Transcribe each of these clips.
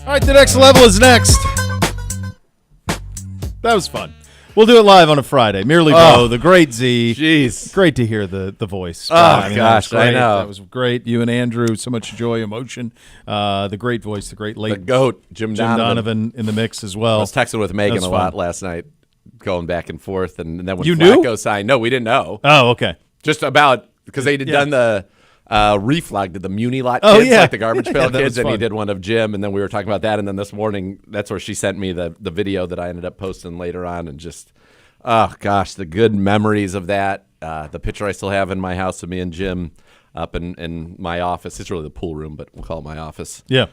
All right, the next level is next. That was fun. We'll do it live on a Friday. Merely Bo, the great Z. Jeez. Great to hear the voice. Oh, gosh, I know. That was great. You and Andrew, so much joy, emotion. The great voice, the great late. The GOAT, Jim Donovan. in the mix as well. I was texting with Megan a lot last night, going back and forth. And then when you Flacco signed, no, we didn't know. Oh, okay. Just about, because they had done the reflag, did the Muni Lot Oh, kids, yeah. like the Garbage Pail That kids, was and he fun. did one of Jim, and then we were talking about that. And then this morning, that's where she sent me the video that I ended up posting later on, and just, oh, gosh, the good memories of that. The picture I still have in my house of me and Jim up in my office. It's really the pool room, but we'll call it my office. Yeah.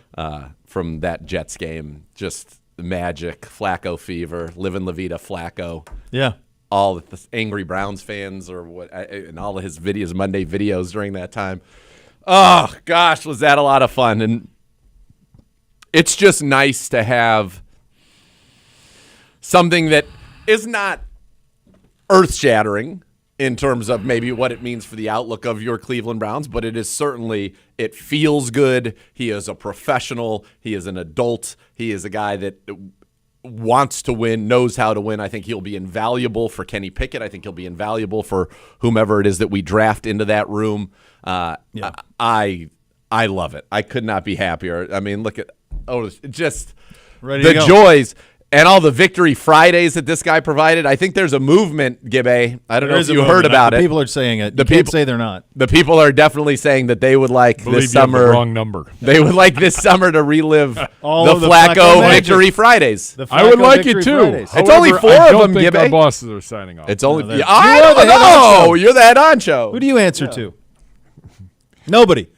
From that Jets game, just magic, Flacco fever, living La Vida Flacco. Yeah. All the angry Browns fans or what, and all of his videos, Monday videos during that time. Oh, gosh, was that a lot of fun. And it's just nice to have something that is not earth-shattering in terms of maybe what it means for the outlook of your Cleveland Browns, but it is certainly, it feels good. He is a professional. He is an adult. He is a guy that wants to win, knows how to win. I think he'll be invaluable for Kenny Pickett. I think he'll be invaluable for whomever it is that we draft into that room. I love it. I could not be happier. I mean, look at just the joys and all the victory Fridays that this guy provided. I think there's a movement, Gibbe. I don't know if you heard about it. People are saying it. You can't say they're not. The people are definitely saying that they would like this summer. You have the wrong number. They would like this summer to relive all the of the Flacco victory Fridays. I would like it too. Fridays. It's only 4 of them, I don't think Gibbe. our bosses are signing off. It's only. No, I don't know. You're the head honcho. Who do you answer to? Nobody.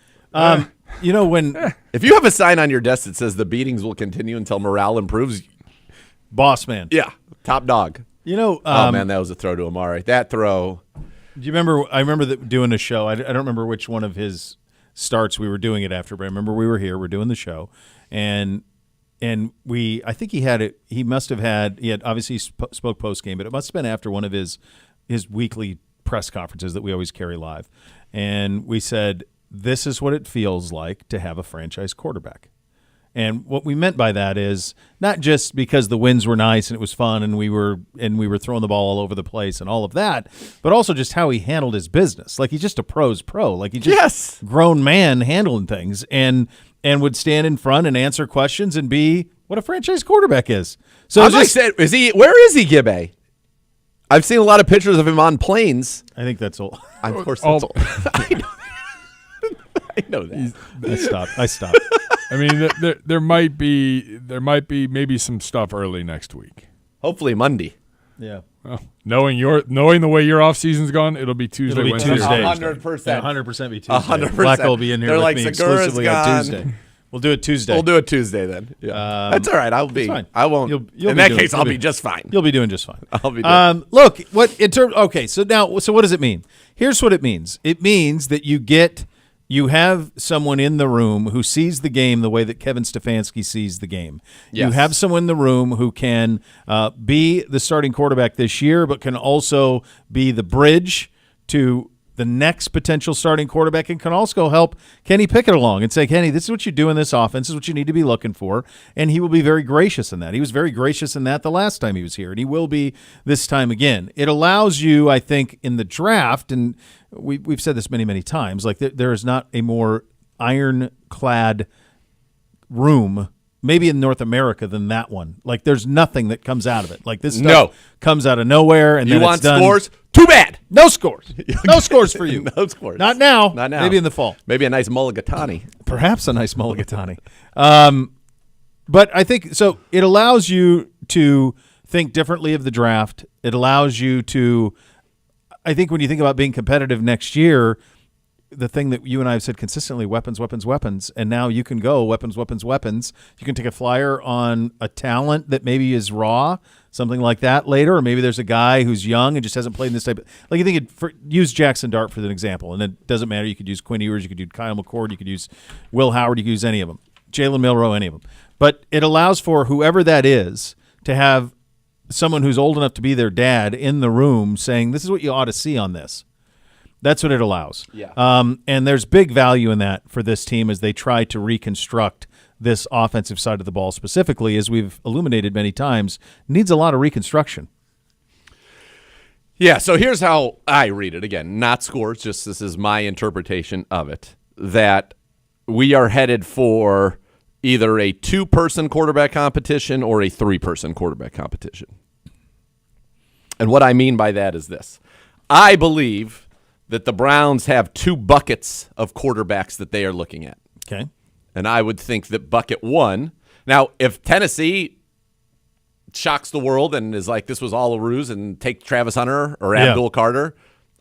You know when if you have a sign on your desk that says the beatings will continue until morale improves, boss man. yeah, top dog. You know, Oh man, that was a throw to Amari. That throw. Do you remember? I remember doing a show. I don't remember which one of his starts we were doing it after, but I remember we were here. We're doing the show, and we. I think he had it. He must have had. He had obviously spoke post game, but it must have been after one of his weekly press conferences that we always carry live, and we said, "This is what it feels like to have a franchise quarterback." And what we meant by that is not just because the wins were nice and it was fun and we were throwing the ball all over the place and all of that, but also just how he handled his business. Like he's just a pro's pro. Like he's just grown man handling things and would stand in front and answer questions and be what a franchise quarterback is. So where is he, Gibbe? I've seen a lot of pictures of him on planes. I think that's all. Of course, that's all. I know that. I stopped. I mean, there might be maybe some stuff early next week. Hopefully Monday. Yeah. Well, knowing the way your off season's gone, it'll be Tuesday. It'll be Wednesday, Tuesday. 100%. 100% be Tuesday. 100%. Flacco will be in here They're with like, me Segura's exclusively on gone. Tuesday. We'll do it Tuesday. We'll do it Tuesday then. Yeah. That's all right. I'll be. Fine. I won't. You'll in be that doing- case, you'll I'll be- be just fine. You'll be doing just fine. I'll be doing. Look, what in terms? Okay, so what does it mean? Here's what it means. It means that you have someone in the room who sees the game the way that Kevin Stefanski sees the game. Yes. You have someone in the room who can be the starting quarterback this year, but can also be the bridge to the next potential starting quarterback and can also help Kenny Pickett along and say, Kenny, this is what you do in this offense. This is what you need to be looking for. And he will be very gracious in that. He was very gracious in that the last time he was here, and he will be this time again. It allows you, I think, in the draft, and we've said this many, many times, like there is not a more ironclad room maybe in North America than that one. Like there's nothing that comes out of it. Like this stuff comes out of nowhere, and you then want it's done. scores? Too bad. No scores. No scores for you. No scores. Not now. Not now. Maybe in the fall. Maybe a nice mulligatawny. Perhaps a nice mulligatawny. But I think so. It allows you to think differently of the draft. It allows you to. I think when you think about being competitive next year, the thing that you and I have said consistently, weapons, weapons, weapons, and now you can go weapons, weapons, weapons. You can take a flyer on a talent that maybe is raw, something like that later, or maybe there's a guy who's young and just hasn't played in this type of – like you think use Jackson Dart for an example, and it doesn't matter. You could use Quinn Ewers, you could use Kyle McCord, you could use Will Howard, you could use any of them, Jalen Milroe, any of them. But it allows for whoever that is to have someone who's old enough to be their dad in the room saying, this is what you ought to see on this. That's what it allows. Yeah. And there's big value in that for this team as they try to reconstruct this offensive side of the ball specifically, as we've illuminated many times, needs a lot of reconstruction. Yeah, so here's how I read it. Again, not scores, just this is my interpretation of it, that we are headed for either a 2-person quarterback competition or a 3-person quarterback competition. And what I mean by that is this. I believe that the Browns have 2 buckets of quarterbacks that they are looking at. Okay. And I would think that bucket 1, now if Tennessee shocks the world and is like, this was all a ruse and take Travis Hunter or Abdul Carter,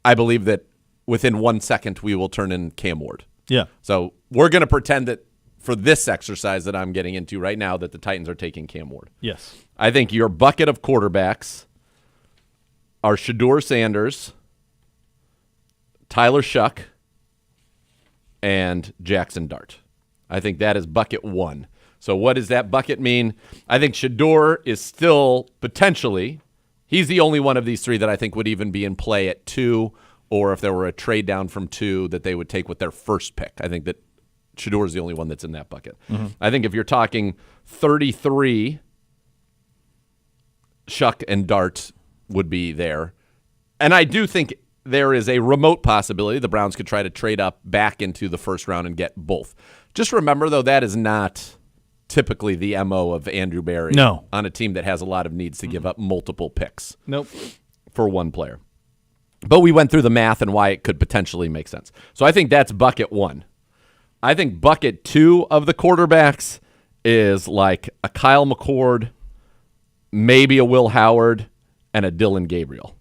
I believe that within 1 second we will turn in Cam Ward. Yeah. So we're going to pretend that for this exercise that I'm getting into right now that the Titans are taking Cam Ward. Yes. I think your bucket of quarterbacks are Shedeur Sanders, Tyler Shuck, and Jackson Dart. I think that is bucket 1. So what does that bucket mean? I think Shedeur is still potentially, he's the only one of these 3 that I think would even be in play at 2, or if there were a trade down from 2 that they would take with their first pick. I think that Shedeur is the only one that's in that bucket. Mm-hmm. I think if you're talking 33, Shuck and Dart would be there. And I do think there is a remote possibility the Browns could try to trade up back into the first round and get both. Just remember, though, that is not typically the MO of Andrew Berry on a team that has a lot of needs to give up multiple picks for one player. But we went through the math and why it could potentially make sense. So I think that's bucket 1. I think bucket 2 of the quarterbacks is like a Kyle McCord, maybe a Will Howard, and a Dylan Gabriel.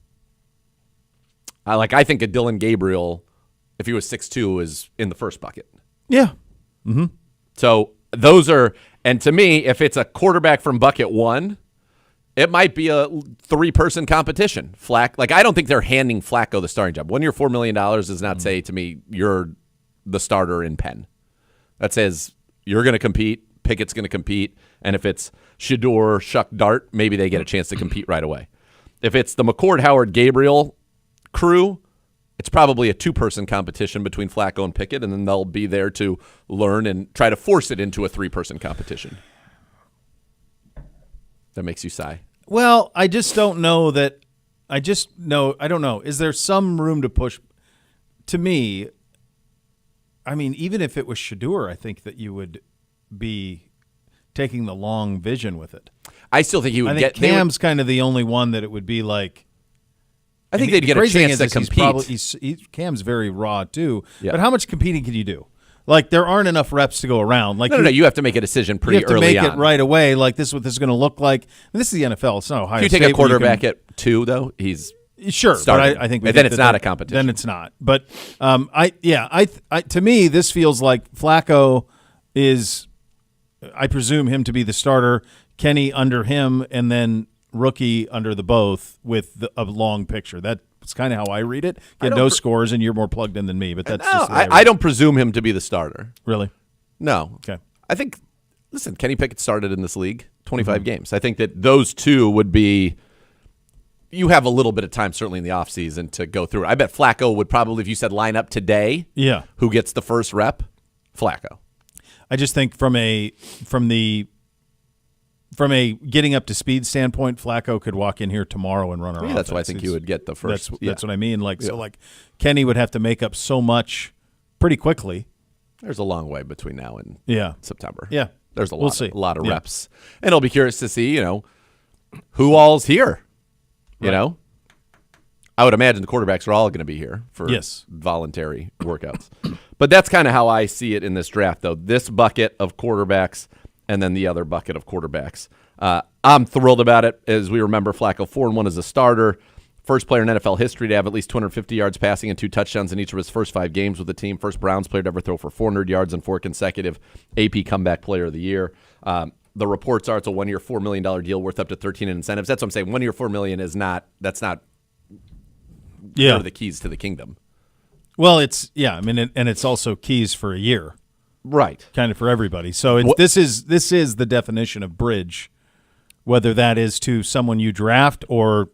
I think a Dylan Gabriel, if he was 6'2", is in the first bucket. Yeah. Mm-hmm. So those are, and to me, if it's a quarterback from bucket 1, it might be a 3-person competition. I don't think they're handing Flacco the starting job. 1 year, $4 million does not say to me, you're the starter in Penn. That says you're going to compete, Pickett's going to compete, and if it's Shedeur, Shuck, Dart, maybe they get a chance to compete right away. If it's the McCord, Howard, Gabriel crew, it's probably a 2-person competition between Flacco and Pickett, and then they'll be there to learn and try to force it into a 3-person competition. That makes you sigh. Well, I just don't know that. I don't know. Is there some room to push? To me, I mean, even if it was Shedeur, I think that you would be taking the long vision with it. I still think he would get. Cam's kind of the only one that it would be like. I think they'd get a chance to compete. Cam's very raw too. Yeah. But how much competing can you do? Like, there aren't enough reps to go around. Like, no. You have to make a decision pretty early on. You have to make it right away. Like, this is what this is going to look like. And this is the NFL. It's not Ohio State. If you take a quarterback at 2, though, he's sure. starting. But I think then it's not a competition. Then it's not. But to me, this feels like Flacco is. I presume him to be the starter. Kenny under him, and then rookie under the both with a long picture. That's kind of how I read it. Get no scores, and you're more plugged in than me. But that's just I don't presume him to be the starter. Really? No. Okay. I think. Listen, Kenny Pickett started in this league 25 games. I think that those 2 would be. You have a little bit of time, certainly in the offseason, to go through it. I bet Flacco would probably, if you said line up today, who gets the first rep? Flacco. I just think from a getting up to speed standpoint, Flacco could walk in here tomorrow and run around. Yeah, that's why I think he would get the first. That's what I mean. So Kenny would have to make up so much pretty quickly. There's a long way between now and September. Yeah. There's a lot of reps. And I'll be curious to see, who all's here. You know? I would imagine the quarterbacks are all going to be here for voluntary workouts. But that's kind of how I see it in this draft, though. This bucket of quarterbacks and then the other bucket of quarterbacks. I'm thrilled about it. As we remember, Flacco 4-1 as a starter. First player in NFL history to have at least 250 yards passing and 2 touchdowns in each of his first 5 games with the team. First Browns player to ever throw for 400 yards in 4 consecutive. AP Comeback Player of the Year. The reports are it's a 1-year, $4 million deal worth up to 13 in incentives. That's what I'm saying. 1 year, $4 million is not. That's not. One of the keys to the kingdom. Well, it's and it's also keys for a year, right? Kind of for everybody. So this is the definition of bridge, whether that is to someone you draft or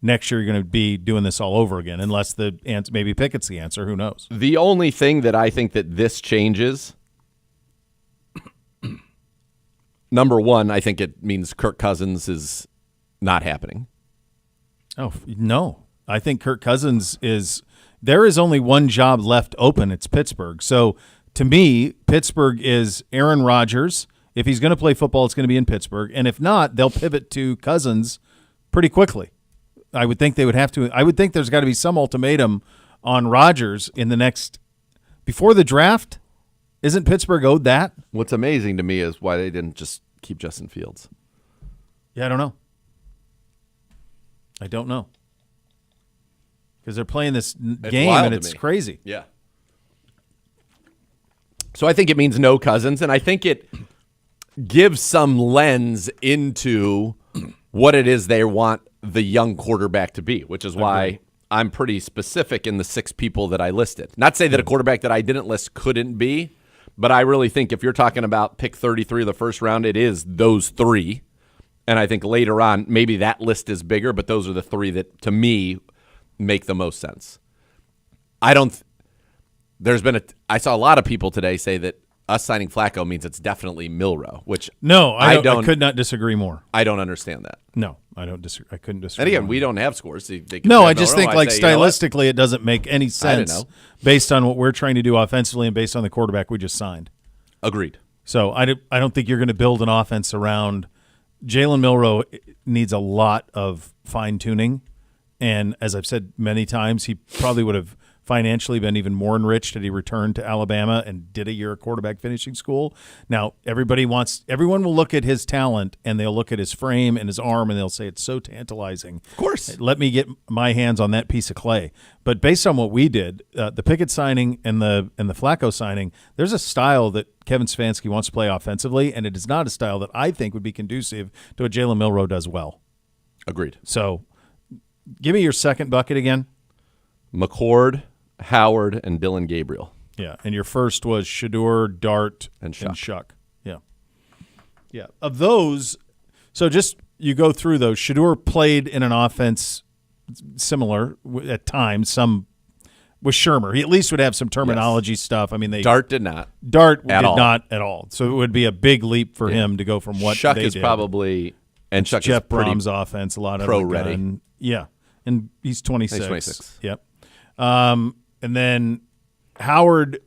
next year you're going to be doing this all over again, unless maybe Pickett's the answer. Who knows? The only thing that I think that this changes number one, I think it means Kirk Cousins is not happening. Oh, no. I think Kirk Cousins is – there is only one job left open. It's Pittsburgh. So, to me, Pittsburgh is Aaron Rodgers. If he's going to play football, it's going to be in Pittsburgh. And if not, they'll pivot to Cousins pretty quickly. I would think they would have to – I would think there's got to be some ultimatum on Rodgers in the next – before the draft. Isn't Pittsburgh owed that? What's amazing to me is why they didn't just keep Justin Fields. Yeah, I don't know. I don't know. Because they're playing this game, and it's crazy. Yeah. So I think it means no Cousins, and I think it gives some lens into what it is they want the young quarterback to be, which is why I'm pretty specific in the 6 people that I listed. Not to say that a quarterback that I didn't list couldn't be, but I really think if you're talking about pick 33 of the first round, it is those 3. And I think later on, maybe that list is bigger, but those are the 3 that, to me, make the most sense. I saw a lot of people today say that us signing Flacco means it's definitely Milroe, which I could not disagree more. I don't understand that. No, I don't disagree. I couldn't disagree. And again, more. we don't have scores. So I just think stylistically it doesn't make any sense based on what we're trying to do offensively and based on the quarterback we just signed. Agreed. So I don't think you're going to build an offense around Jalen Milroe. Needs a lot of fine-tuning. And as I've said many times, he probably would have financially been even more enriched had he returned to Alabama and did a year of quarterback finishing school. Now, everyone will look at his talent and they'll look at his frame and his arm and they'll say it's so tantalizing. Of course. Let me get my hands on that piece of clay. But based on what we did, the Pickett signing and the Flacco signing, there's a style that Kevin Stefanski wants to play offensively, and it is not a style that I think would be conducive to what Jalen Milroe does well. Agreed. So give me your second bucket again. McCord, Howard, and Dylan Gabriel. Yeah, and your first was Shador, Dart, and Shuck. Yeah. Yeah. Of those, so just you go through those. Shador played in an offense similar at times, some with Shermer. He at least would have some terminology stuff. I mean, Dart did not. Dart did not at all. So it would be a big leap for him to go from what Shuck they is did. probably – and Shuck Jeff is pretty Brom's offense, a lot of pro-ready. Yeah, and he's 26. He's 26. Yep. And then Howard,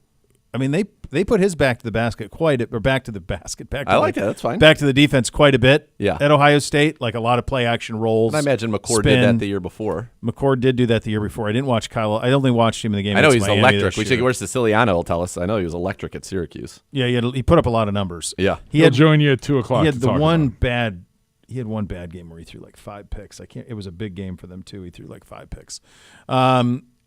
I mean, they put his back to the basket back to the basket. I like that. That's fine. Back to the defense quite a bit. Yeah. At Ohio State, like a lot of play action roles. And I imagine McCord did that the year before. McCord did do that the year before. I didn't watch Kyle. I only watched him in the game. I know he's Miami electric. We should where's Siciliano will tell us. I know he was electric at Syracuse. Yeah, he put up a lot of numbers. Yeah. He'll join you at 2:00. He had one bad game where he threw like 5 picks. It was a big game for them too. He threw like 5 picks.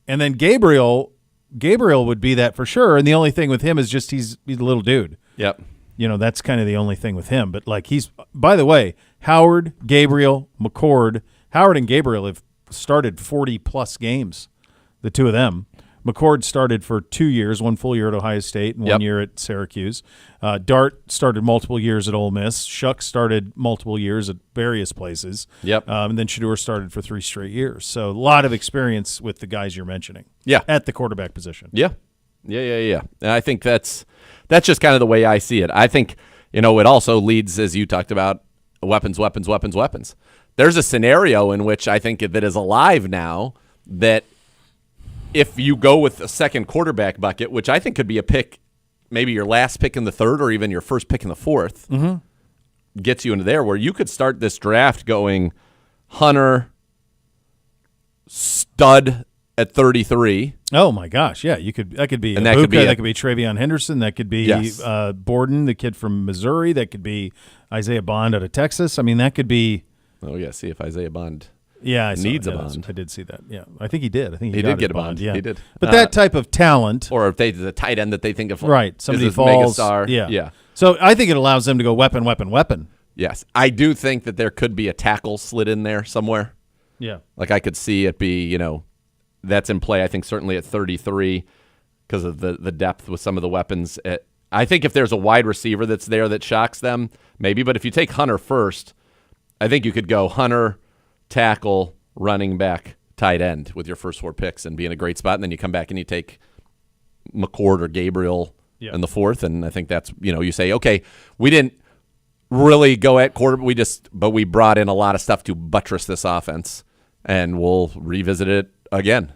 And then Gabriel would be that for sure. And the only thing with him is just he's a little dude. Yep. That's kind of the only thing with him. But like by the way, Howard, Gabriel, McCord, Howard and Gabriel have started 40+ games, the two of them. McCord started for 2 years, 1 full year at Ohio State and 1 year at Syracuse. Dart started multiple years at Ole Miss. Shuck started multiple years at various places. Yep. And then Shador started for 3 straight years. So a lot of experience with the guys you're mentioning. Yeah. At the quarterback position. Yeah. And I think that's just kind of the way I see it. I think, it also leads, as you talked about, weapons. There's a scenario in which I think that is alive now that if you go with a second quarterback bucket, which I think could be a pick, maybe your last pick in the third or even your first pick in the fourth, gets you into there where you could start this draft going Hunter, stud at 33. Oh my gosh, yeah, that could be that could be Travion Henderson, that could be Borden, the kid from Missouri, that could be Isaiah Bond out of Texas. I mean, that could be. Oh yeah, see if Isaiah Bond. Yeah, needs a bond. I did see that. Yeah, I think he did. I think he did get a bond. Yeah, he did. But that type of talent, or if the tight end that they think of, somebody falls. Megastar. Yeah. So I think it allows them to go weapon. Yes, I do think that there could be a tackle slid in there somewhere. Yeah, like I could see it be, that's in play. I think certainly at 33 because of the depth with some of the weapons. I think if there's a wide receiver that's there that shocks them, maybe. But if you take Hunter first, I think you could go Hunter, tackle, running back, tight end with your first 4 picks and be in a great spot. And then you come back and you take McCord or Gabriel in the fourth. And I think that's, you say, okay, we didn't really go at quarterback. But we brought in a lot of stuff to buttress this offense, and we'll revisit it again.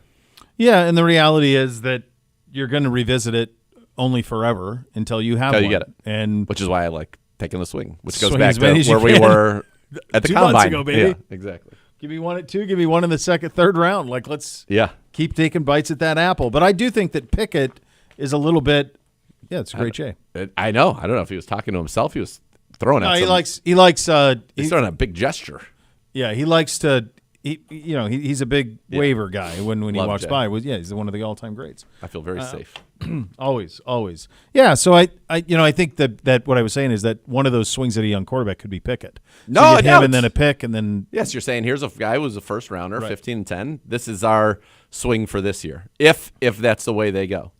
Yeah, and the reality is that you're going to revisit it only forever until you have one. You get it. And which is why I like taking the swing, which goes Swing back as many as to you where we can. were at the 2 combine. months ago, baby. Yeah, exactly. give me one at 2, give me one in the second, third round. Like, let's keep taking bites at that apple. But I do think that Pickett is a little bit. Yeah, it's a great J. I know. I don't know if he was talking to himself. He was throwing at he likes he's throwing a big gesture. Yeah, he likes to. He's a big waiver guy when he Love walks Jay. by. He's one of the all-time greats. I feel very safe. Always. Yeah, so I think that what I was saying is that one of those swings at a young quarterback could be Pickett. No, so you I get him doubt. and then a pick and then Yes, you're saying here's a guy who was a first rounder, Right. 15-10. This is our swing for this year, if that's the way they go.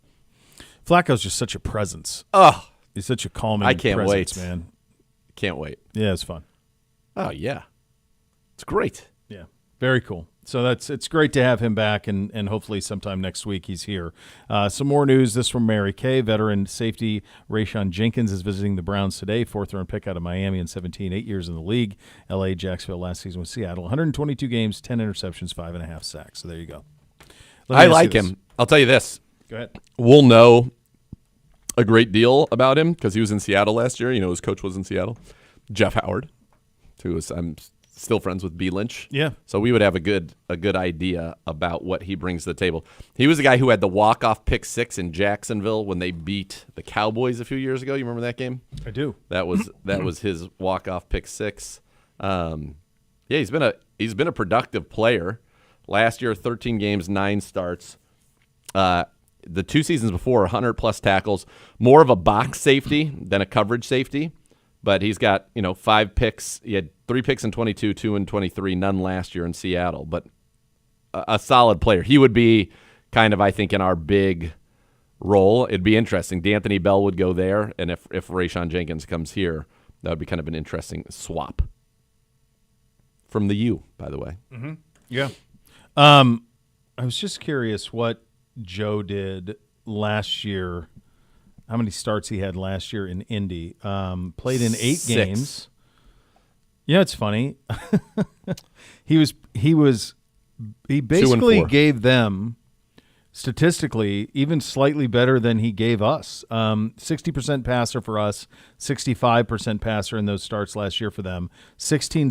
Flacco's just such a presence. Oh, He's such a calming I can't presence, wait. man. can't wait. Yeah, it's fun. Oh yeah, it's great. Yeah, very cool. So it's great to have him back, and hopefully sometime next week he's here. Some more news. This from Mary Kay. Veteran safety Rayshon Jenkins is visiting the Browns today. 4th-round pick out of Miami in 17, 8 years in the league. L.A., Jacksonville last season with Seattle. 122 games, 10 interceptions, 5.5 sacks. So there you go. Let me I ask like you him. this. I'll tell you this. Go ahead. We'll know a great deal about him because he was in Seattle last year. His coach was in Seattle. Jeff Howard, who is I'm still friends with B. Lynch. Yeah. So we would have a good idea about what he brings to the table. He was the guy who had the walk-off pick 6 in Jacksonville when they beat the Cowboys a few years ago. You remember that game? I do. That was his walk-off pick 6. He's been a productive player. Last year, 13 games, 9 starts. The 2 seasons before, 100-plus tackles. More of a box safety than a coverage safety. But he's got 5 picks. He had 3 picks in 22, 2 in 23, none last year in Seattle. But a solid player. He would be kind of, I think, in our big role. It'd be interesting. D'Anthony Bell would go there, and if Rayshon Jenkins comes here, that would be kind of an interesting swap. From the U, by the way. Mm-hmm. Yeah. I was just curious what Joe did last year. How many starts he had last year in Indy? Played in 8 6. games. Yeah, it's funny. He basically 4. gave them statistically even slightly better than he gave us. 60% passer for us, 65% passer in those starts last year for them. 16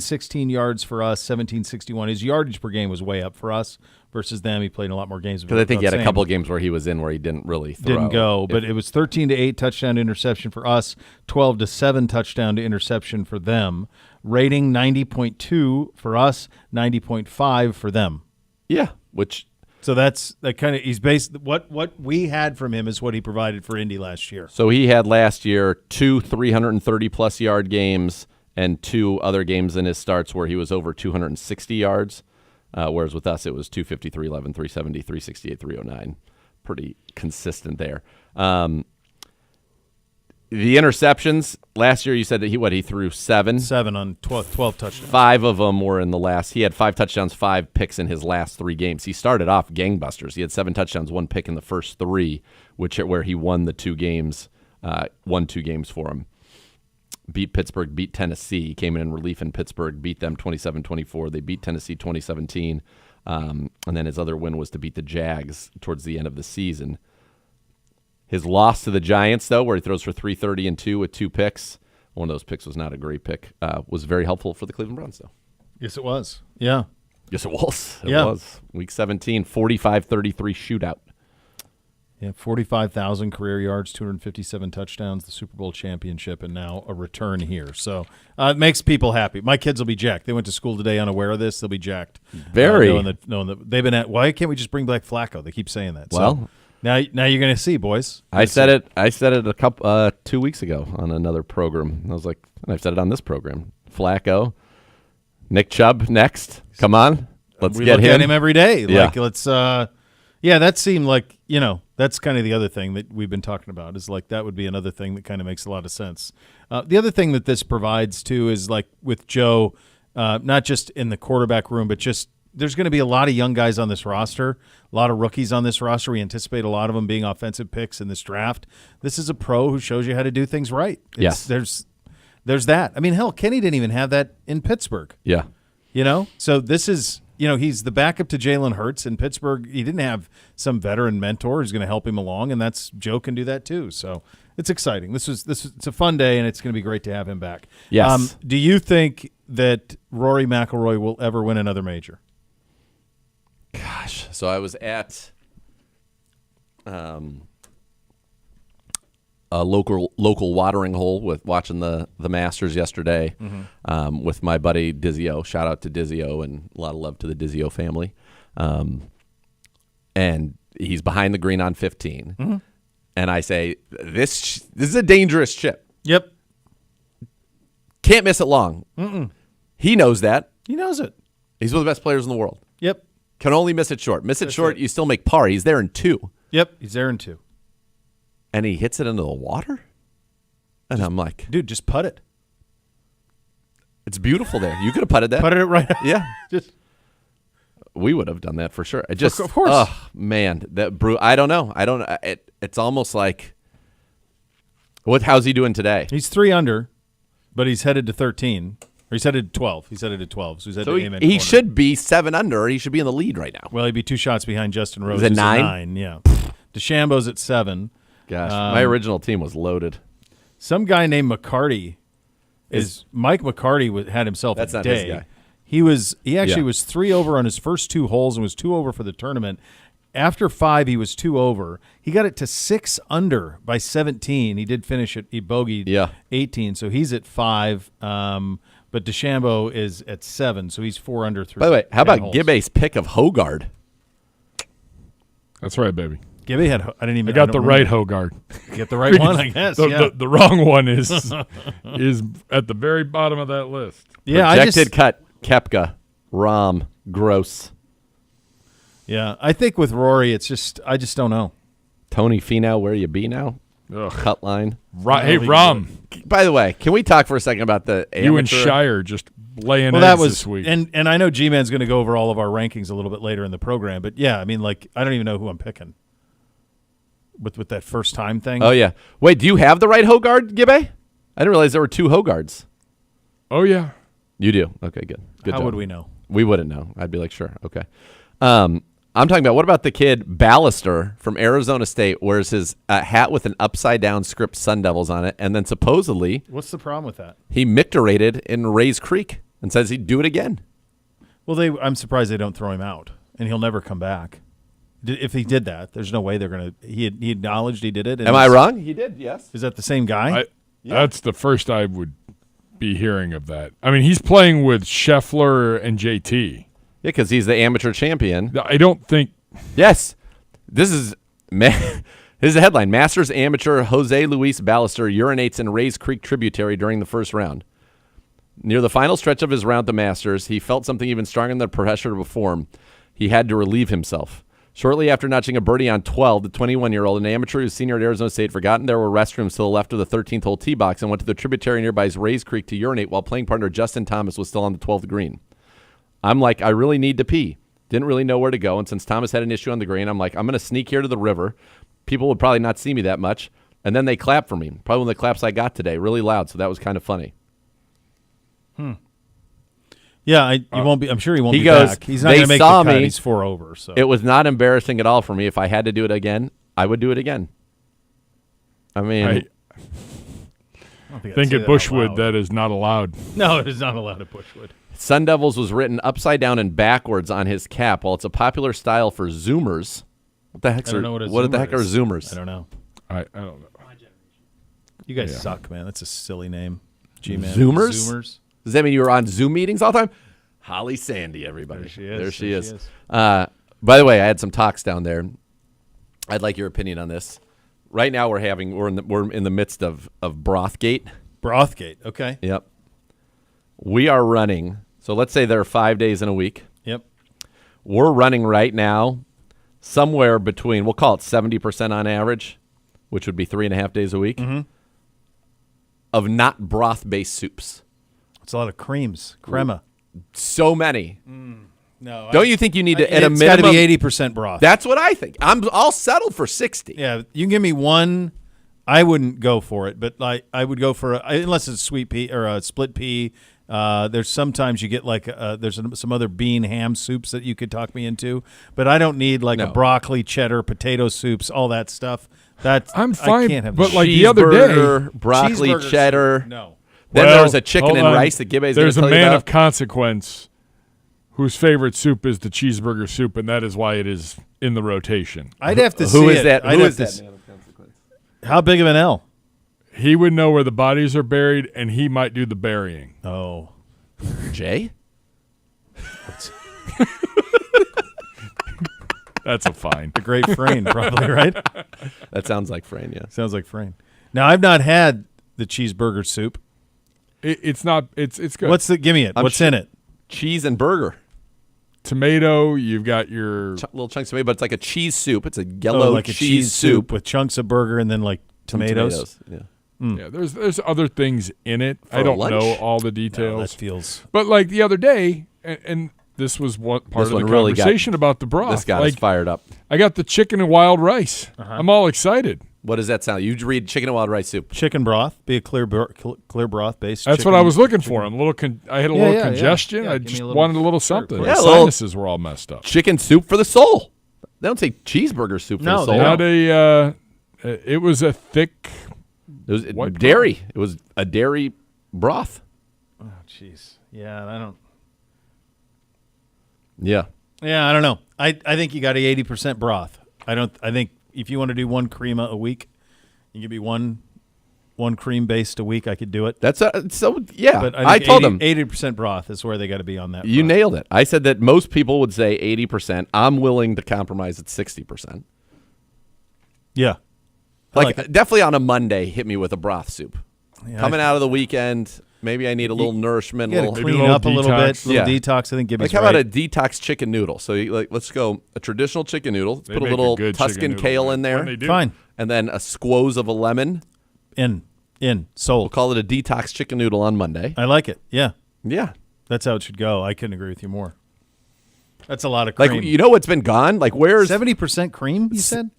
yards for us, 17.61. His yardage per game was way up for us versus them. He played in a lot more games. Because I think he had a couple of games where he was in where he didn't really throw. Didn't go, but it was 13-8 touchdown to interception for us, 12-7 touchdown to interception for them. Rating 90.2 for us, 90.5 for them. Yeah, which So that's that kind of he's based what we had from him is what he provided for Indy last year. so he had last year 2 330-plus yard games and 2 other games in his starts where he was over 260 yards, whereas with us it was 250, 311, 370, 368, 309. Pretty consistent there. The interceptions last year, you said that he threw 7. 7 on 12 touchdowns. 5 of them were in the last. He had 5 touchdowns, 5 picks in his last 3 games. He started off gangbusters. He had 7 touchdowns, 1 pick in the first 3, where he won the 2 games. Won 2 games for him. Beat Pittsburgh, beat Tennessee. He came in relief in Pittsburgh, beat them 27-24. They beat Tennessee 2017, and then his other win was to beat the Jags towards the end of the season. His loss to the Giants, though, where he throws for 330 and 2 with 2 picks. One of those picks was not a great pick. Was very helpful for the Cleveland Browns, though. Yes, it was. Yeah. Yes, it was. It Yeah. was. Week 17, 45-33 shootout. Yeah, 45,000 career yards, 257 touchdowns, the Super Bowl championship, and now a return here. So it makes people happy. My kids will be jacked. They went to school today unaware of this. They'll be jacked. Very. Knowing that they've been at. Why can't we just bring back Flacco? They keep saying that. Well, so now you're going to see, boys. I said it a couple 2 weeks ago on another program. I was like, and I've said it on this program. Flacco, Nick Chubb next. Come on, let's We get look at him every day. Yeah. Like let's. Yeah, that seemed like that's kind of the other thing that we've been talking about is like that would be another thing that kind of makes a lot of sense. The other thing that this provides too is like with Joe, not just in the quarterback room, but just there's going to be a lot of young guys on this roster, a lot of rookies on this roster. We anticipate a lot of them being offensive picks in this draft. This is a pro who shows you how to do things right. Yes. there's that. I mean, hell, Kenny didn't even have that in Pittsburgh. Yeah. So this is, he's the backup to Jalen Hurts in Pittsburgh. He didn't have some veteran mentor who's going to help him along, and Joe can do that too. So it's exciting. It's a fun day, and it's going to be great to have him back. Yes. Do you think that Rory McIlroy will ever win another major? Gosh. So I was at a local watering hole with watching the Masters yesterday with my buddy Dizio. Shout out to Dizio and a lot of love to the Dizio family. And he's behind the green on 15. Mm-hmm. And I say, this is a dangerous chip. Yep. Can't miss it long. Mm-mm. He knows that. He knows it. He's one of the best players in the world. Yep. Can only miss it short. Miss it short, you still make par. He's there in 2. Yep. He's there in 2. And he hits it into the water? And I'm like, dude, just putt it. It's beautiful there. You could have putted that. Putted it right. Yeah. We would have done that for sure. Of course. Oh, man. I don't know. It's almost like, how's he doing today? He's 3 under, but he's headed to 13. Or he's headed to 12. He's headed to 12. So he's headed to Amen he corner. Should be 7 under, or he should be in the lead right now. Well, he'd be 2 shots behind Justin Rose. Is it 9? 9, yeah. DeChambeau's at 7. Gosh, my original team was loaded. Some guy named McCarty Mike McCarty had himself That's a not day. his guy. He actually was 3 over on his first 2 holes and was 2 over for the tournament. After 5, he was 2 over. He got it to 6 under by 17. He did finish it. He bogeyed 18, so he's at 5. But DeChambeau is at 7, so he's 4 under through. By the way, how about holes. Gibbe's pick of Hogard? That's right, baby. Gibbe had. I got the right Hogard. You got the right one, I guess. The wrong one is at the very bottom of that list. Yeah, Projected cut. Koepka, Rahm, Gross. Yeah, I think with Rory, I just don't know. Tony Finau, where you be now? Ugh. Cut line. Hey, Rahm. By the way, can we talk for a second about the amateur? You and Shire just laying eggs that was this week. And I know G-Man's going to go over all of our rankings a little bit later in the program, but yeah, I mean, like, I don't even know who I'm picking with that first time thing. Oh yeah. Wait, do you have the right Hogard, Gibbe? I didn't realize there were 2 Hogards. Oh yeah. You do. Okay, good. How would we know? We wouldn't know. I'd be like, sure, okay. I'm talking about, what about the kid Ballister from Arizona State wears his hat with an upside-down script Sun Devils on it, and then supposedly What's the problem with that? he micturated in Rays Creek and says he'd do it again. Well, I'm surprised they don't throw him out, and he'll never come back. If he did that, there's no way they're going to – he acknowledged he did it. Am I wrong? He did, yes. Is that the same guy? That's the first I would be hearing of that. I mean, he's playing with Scheffler and JT. Yeah, because he's the amateur champion. I don't think. Yes. This is the headline. Masters amateur Jose Luis Ballister urinates in Rays Creek tributary during the first round. Near the final stretch of his round at the Masters, he felt something even stronger than the pressure to perform. He had to relieve himself. Shortly after notching a birdie on 12, the 21-year-old, an amateur who's senior at Arizona State, forgotten there were restrooms to the left of the 13th hole tee box and went to the tributary nearby Rays Creek to urinate while playing partner Justin Thomas was still on the 12th green. I'm like, I really need to pee. Didn't really know where to go, and since Thomas had an issue on the green, I'm like, I'm going to sneak here to the river. People would probably not see me that much, and then they clap for me. Probably one of the claps I got today, really loud, so that was kind of funny. Yeah, he won't be. I'm sure he won't He be goes, back. He's not going to make the cut. He's 4 over. So it was not embarrassing at all for me. If I had to do it again, I would do it again. I mean, I think at Bushwood that is not allowed. No, it is not allowed at Bushwood. Sun Devils was written upside down and backwards on his cap. While it's a popular style for Zoomers, what the heck are Zoomers? I don't know. I don't know. You guys suck, man. That's a silly name. G-Man. Zoomers? Does that mean you were on Zoom meetings all the time? Holly Sandy, everybody. There she is. By the way, I had some talks down there. I'd like your opinion on this. Right now, we're in the midst of Brothgate. Brothgate. Okay. Yep. We are running. So let's say there are 5 days in a week. Yep. We're running right now somewhere between, we'll call it 70% on average, which would be 3.5 days a week, of not broth-based soups. It's a lot of creams, crema. So many. No, don't you think you need to at a it's minimum? It's got to be 80% broth. That's what I think. I'll settle for 60. Yeah, you can give me one I wouldn't go for it, but I would go for unless it's sweet pea or a split pea. There's sometimes you get like there's some other bean ham soups that you could talk me into, but I don't need like a broccoli cheddar potato soups, all that stuff. I'm fine, I can't have but that. like the other day, broccoli Cheeseburger cheddar. soup, no. Then Well, there was a chicken hold and on. rice that Gibbe's There's a tell you man about. of consequence whose favorite soup is the cheeseburger soup, and that is why it is in the rotation. I'd have to see Who is it. that? I'd Who have is to that s- man of consequence? How big of an L? He would know where the bodies are buried, and he might do the burying. Oh, Jay? That's a fine. the great Frayne, probably, right? That sounds like Fran, yeah. Sounds like Frayne. Now, I've not had the cheeseburger soup. It's not. It's good. Give me it. What's in it? Cheese and burger. Tomato? You've got your Little chunks of tomato, but it's like a cheese soup. It's a yellow like a cheese soup with chunks of burger and then like Some tomatoes. Yeah. yeah. There's other things in it. I a don't lunch? know all the No, details. that feels. But like the other day, and this was what part This of the one really got- conversation about the broth. This got us like fired up. I got the chicken and wild rice. Uh-huh. I'm all excited. What does that sound? You read chicken and wild rice soup. Chicken broth, be a clear broth based. That's what I was looking for. I'm a little. I had a little yeah, congestion. yeah. I Give me just a little- wanted a little something. Sure. My Yeah, a little- sinuses were all messed up. Chicken soup for the soul. They don't say cheeseburger soup for No, the they soul. don't. Not a. It was a thick. It was White dairy. It was a dairy broth. Oh, jeez. Yeah, I don't. Yeah. Yeah, I don't know. I think you got a 80% broth. I think if you want to do one crema a week, you give me one cream based a week. I could do it. That's so. Yeah. But I think told them 80% broth is where they got to be on that. you broth. nailed it. I said that most people would say 80%. I'm willing to compromise at 60%. Yeah. I Like, it. definitely on a Monday, hit me with a broth soup. Yeah, Coming out of the weekend, maybe I need a little nourishment. You got to Little, Maybe a clean little up a little detox. bit. Little Yeah. detox. I think Gibby's like how right. about a detox chicken noodle? So let's go a traditional chicken noodle. Let's They put a make a little good chicken Tuscan noodle, kale man. in there, When they do. Fine. and then a squoze of a lemon. In. We'll Sold. call it a detox chicken noodle on Monday. I like it. Yeah. Yeah. That's how it should go. I couldn't agree with you more. That's a lot of Like, cream. you know what's been gone? Like, where's 70% cream, you said?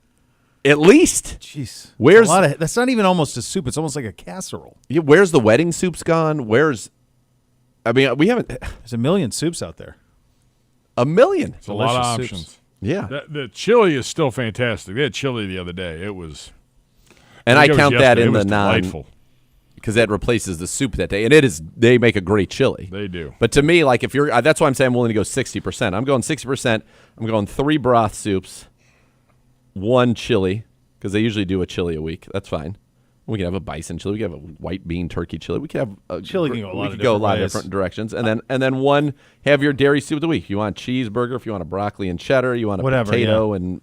at least? Jeez. Where's- that's not even almost a soup. It's almost like a casserole. Yeah, where's the wedding soups gone? I mean, we haven't There's a million soups out there. a million. It's a lot of Delicious options. soups. Yeah. The chili is still fantastic. They had chili the other day. It was. And I think it was count that yesterday. in It the was non delightful. because that replaces the soup that day. And they make a great chili. They do. But to me, like if you're, that's why I'm saying I'm willing to go 60%. I'm going 60%. I'm going 3 broth soups, 1 chili, because they usually do a chili a week. That's fine. We can have a bison chili. We can have a white bean turkey chili. We can have a Chili can go a lot we of could go a different lot of ways. different directions. And then 1, have your dairy soup of the week. If you want cheeseburger, if you want a broccoli and cheddar, you want a Whatever, potato and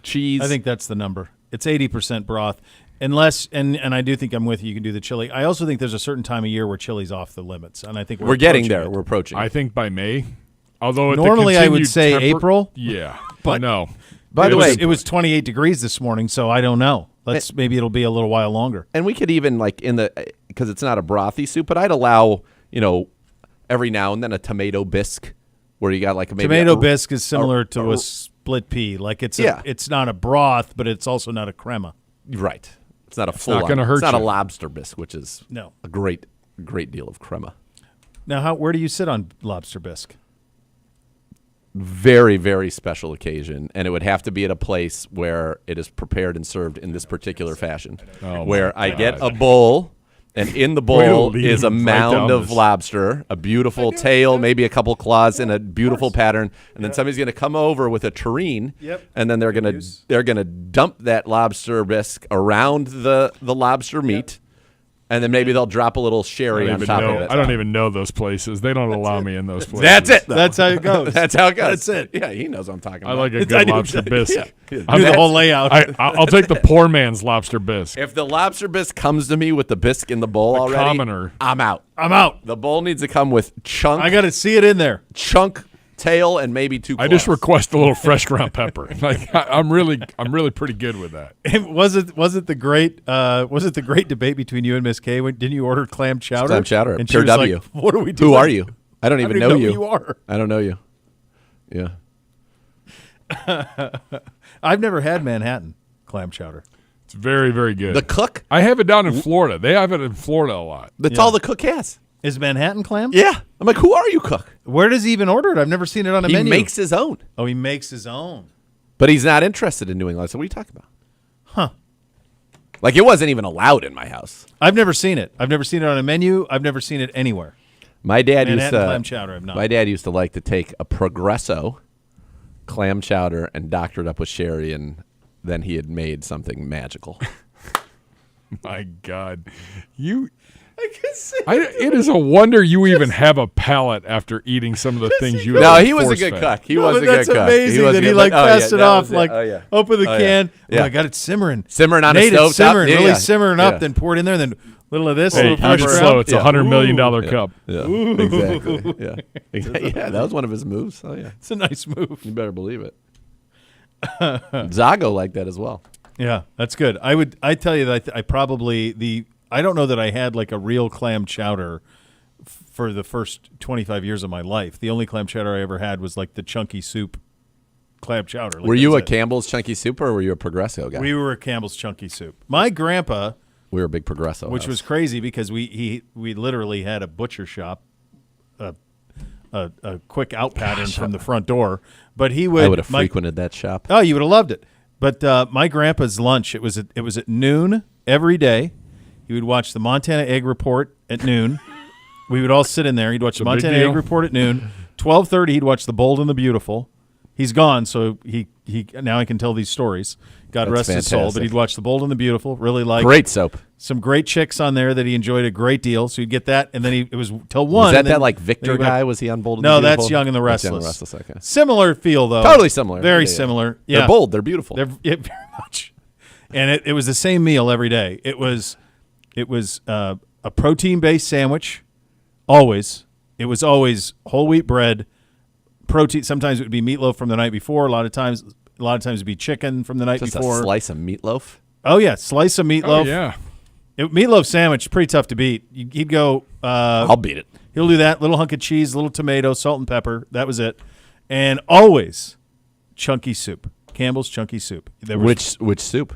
cheese. I think that's the number. It's 80% broth. Unless, and I do think I'm with you. You can do the chili. I also think there's a certain time of year where chili's off the limits, and I think we're getting approaching there. it. We're approaching. I think by May. Although at the Normally I would continued say temper- April. Yeah, But- no. By the It way, was, it was 28 degrees this morning, so I don't know. Maybe it'll be a little while longer. and we could even like because it's not a brothy soup, but I'd allow every now and then a tomato bisque where you got like maybe Tomato a- bisque is similar to a- a split pea. Like it's Yeah. it's not a broth, but it's also not a crema. right. It's not a full. not gonna hurt It's not you. a lobster bisque, which is No. a great deal of crema. Now, where do you sit on lobster bisque? Very, very special occasion, and it would have to be at a place where it is prepared and served in this particular fashion, Oh, where my I get God. a bowl, and in the Way to bowl lead is a right mound down of this. lobster, a beautiful tail, maybe a couple claws, and a beautiful pattern, and then somebody's going to come over with a tureen, Yep. and then they're going to dump that lobster bisque around the lobster meat. And then maybe they'll drop a little sherry on top of it. I don't even know those places. They don't allow me in those places. That's it. though. That's how it goes. That's how it goes. That's it. Yeah, he knows what I'm talking I about. like a I good do lobster too. bisque. Yeah. I'm Do the the- whole layout. I'll take the poor man's lobster bisque. If the lobster bisque comes to me with the bisque in the bowl already, commoner. I'm out. I'm out. The bowl needs to come with I got to see it in there. chunk tail and maybe 2 claws. I just request a little fresh ground pepper. Like I'm really pretty good with that. Was it the great debate between you and Miss Kay? Didn't you order clam chowder? Clam chowder at And she Pure was W. like, "What are we doing? Who are you? I don't even know who you. you are. I don't know you. Yeah. I've never had Manhattan clam chowder. It's very, very good. The Cook? I have it down in Florida. They have it in Florida a lot. That's all the Cook has. Is Manhattan clam? Yeah. I'm like, who are you, Cook? Where does he even order it? I've never seen it on a He menu. makes his own. Oh, he makes his own. But he's not interested in New England. So what are you talking about? Huh. Like, it wasn't even allowed in my house. I've never seen it. I've never seen it on a menu. I've never seen it anywhere. My dad Manhattan used to clam chowder, I've not. My dad used to like to take a Progresso clam chowder and doctor it up with sherry, and then he had made something magical. My God. It is a wonder you even have a palate after eating some of the things you No, have he was a force good fed. cook. He was a good That's cook. amazing was that he good. like passed it that off, was like open the Oh, can. yeah. Oh, I got it simmering. Simmering on a Nate, stove it's simmering, top. Yeah, really yeah. simmering Yeah. up, then pour it in there, then a little of this, a Hey, little keep fresh it ground. slow. It's a $100 million cup. Yeah, exactly. Yeah. Yeah, that was one of his moves. Oh, yeah. It's a nice move. You better believe it. Zago liked that as well. Yeah, that's good. I tell you that I probably I don't know that I had like a real clam chowder for the first 25 years of my life. The only clam chowder I ever had was like the chunky soup clam chowder. Like Were you a that's it. Campbell's Chunky Soup or were you a Progresso guy? We were a Campbell's chunky soup. My grandpa, We were a big Progresso which house. was crazy because we literally had a butcher shop, a quick out pattern from the front door. But he would. I would have frequented that shop. Oh, you would have loved it. But my grandpa's lunch, it was at noon every day. He would watch the Montana Egg Report at noon. We would all sit in there. He'd watch the Montana Egg Report at noon. 12:30, he'd watch The Bold and the Beautiful. He's gone, so he now I can tell these stories. God That's rest his soul. fantastic. But he'd watch The Bold and the Beautiful. Really liked Great soap. some great chicks on there that he enjoyed a great deal. So he'd get that, and then it was till 1. Was and that then- like then Victor he'd go- guy? Was he on Bold and No, the Beautiful? that's Young and the That's Restless. Young and the Restless, okay. Similar feel though. Totally similar. Very Yeah, yeah. similar. Yeah. They're bold. They're beautiful. They're very much. And it was the same meal every day. It was a protein-based sandwich, always. It was always whole wheat bread, protein. Sometimes it would be meatloaf from the night before. A lot of times it'd be chicken from the night Just before. a slice of meatloaf. Oh yeah, slice of meatloaf. Oh, yeah. Meatloaf sandwich, pretty tough to beat. He'd go. I'll beat it. He'll do that. Little hunk of cheese, little tomato, salt and pepper. That was it. And always chunky soup. Campbell's chunky soup. There was Which soup?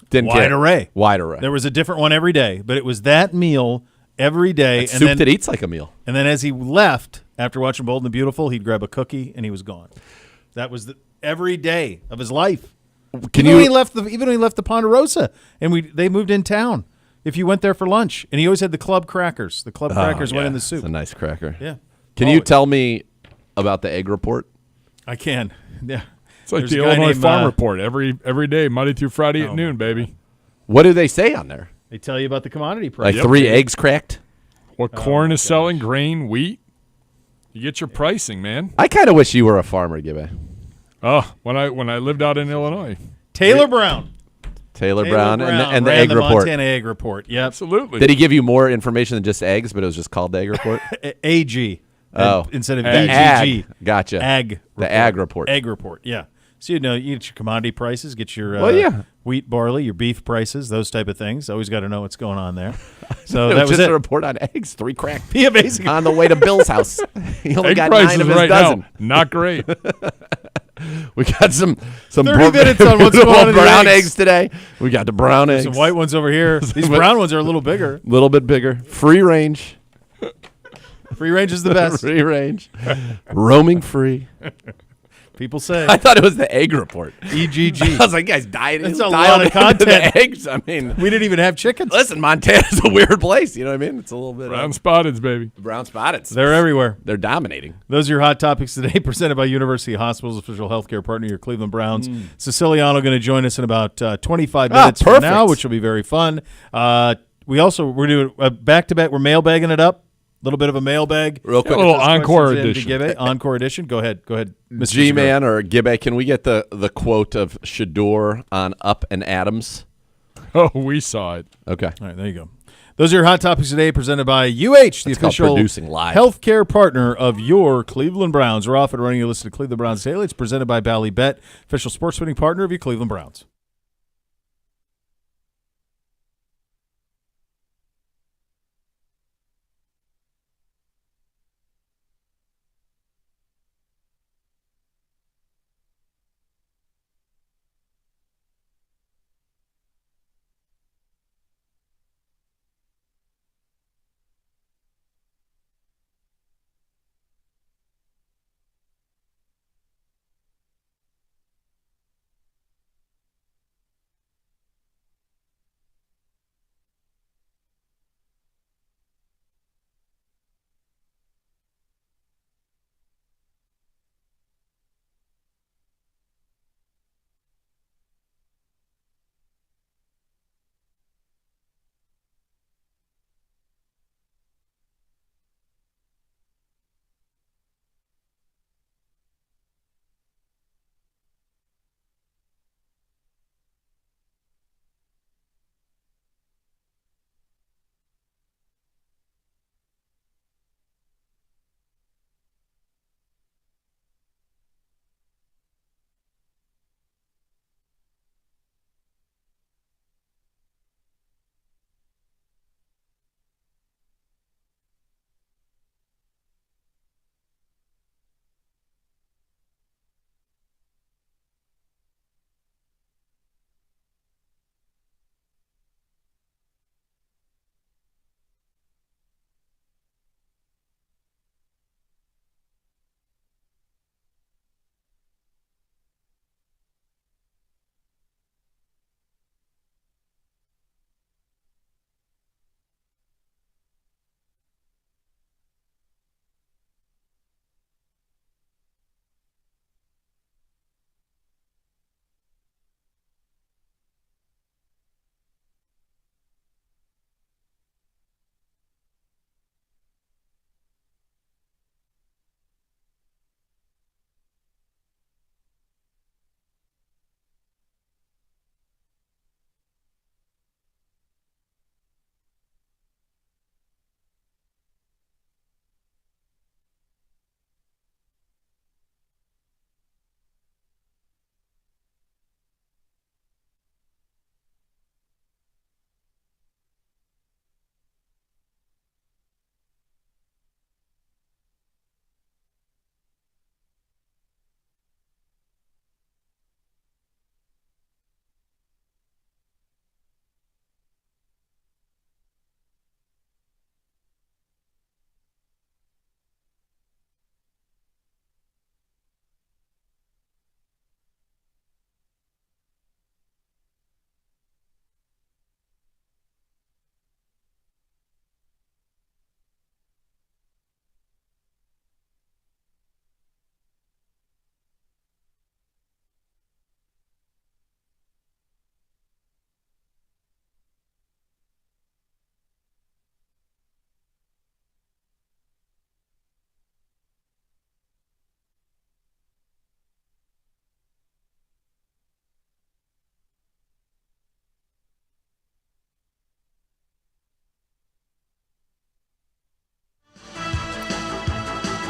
Didn't wide care. array. Wide array. There was a different one every day, but it was that meal every day. And soup then, that eats like a meal. and then as he left after watching Bold and the Beautiful, he'd grab a cookie and he was gone. That was every day of his life. Even when he left the Ponderosa and they moved in town. If you went there for lunch, and he always had the club crackers. The club crackers went in the soup. It's a nice cracker. Yeah. Can you tell me about the egg report? I can. Yeah. It's like There's the a guy Illinois named, Farm Report every day, Monday through Friday at noon, baby. What do they say on there? They tell you about the commodity price. Like 3 eggs cracked? What corn is selling, grain, wheat. You get your pricing, man. I kind of wish you were a farmer, Gibby. Oh, when I lived out in Illinois. Taylor Brown. Taylor Brown and the ran egg the report. Montana Egg Report. Yep. Absolutely. Did he give you more information than just eggs, but it was just called the egg report? AG. Oh. Instead of Ag. AGG. Gotcha. Ag. The ag report. Egg report. Yeah. So you get your commodity prices, get your Well, yeah. wheat, barley, your beef prices, those type of things. Always got to know what's going on there. So It that was just it. a report on eggs. 3 cracked. Be amazing. On the way to Bill's house. He only Egg got prices 9 of his right dozen. now, not great. We got some 30 minutes on what's going on in the brown eggs. eggs today. We got the brown eggs. Some white ones over here. These brown ones are a little bigger. A little bit bigger. Free range. Free range is the best. Free range. Roaming free. People say. I thought it was the egg report. EGG. I was like, guys, That's a lot of content. The eggs. I mean, We didn't even have chickens. listen, Montana's a weird place. You know what I mean? It's a little bit Brown spotteds, baby. brown spotted. They're everywhere. They're dominating. Those are your hot topics today, presented by University Hospitals, official healthcare partner, your Cleveland Browns. Siciliano going to join us in about 25 minutes from perfect. now, which will be very fun. We're doing a back-to-back. We're mailbagging it up. A little bit of a mailbag. Real quick. A little Those encore questions in to edition. give it. Encore edition. Go ahead, Mr. G-Man or Gibbe, can we get the quote of Shador on Up and Adams? Oh, we saw it. Okay. All right, there you go. Those are your hot topics today, presented by UH, the That's called official producing live. healthcare partner of your Cleveland Browns. We're off and running. You listen to Cleveland Browns Daily. It's presented by Bally Bet, official sports betting partner of your Cleveland Browns.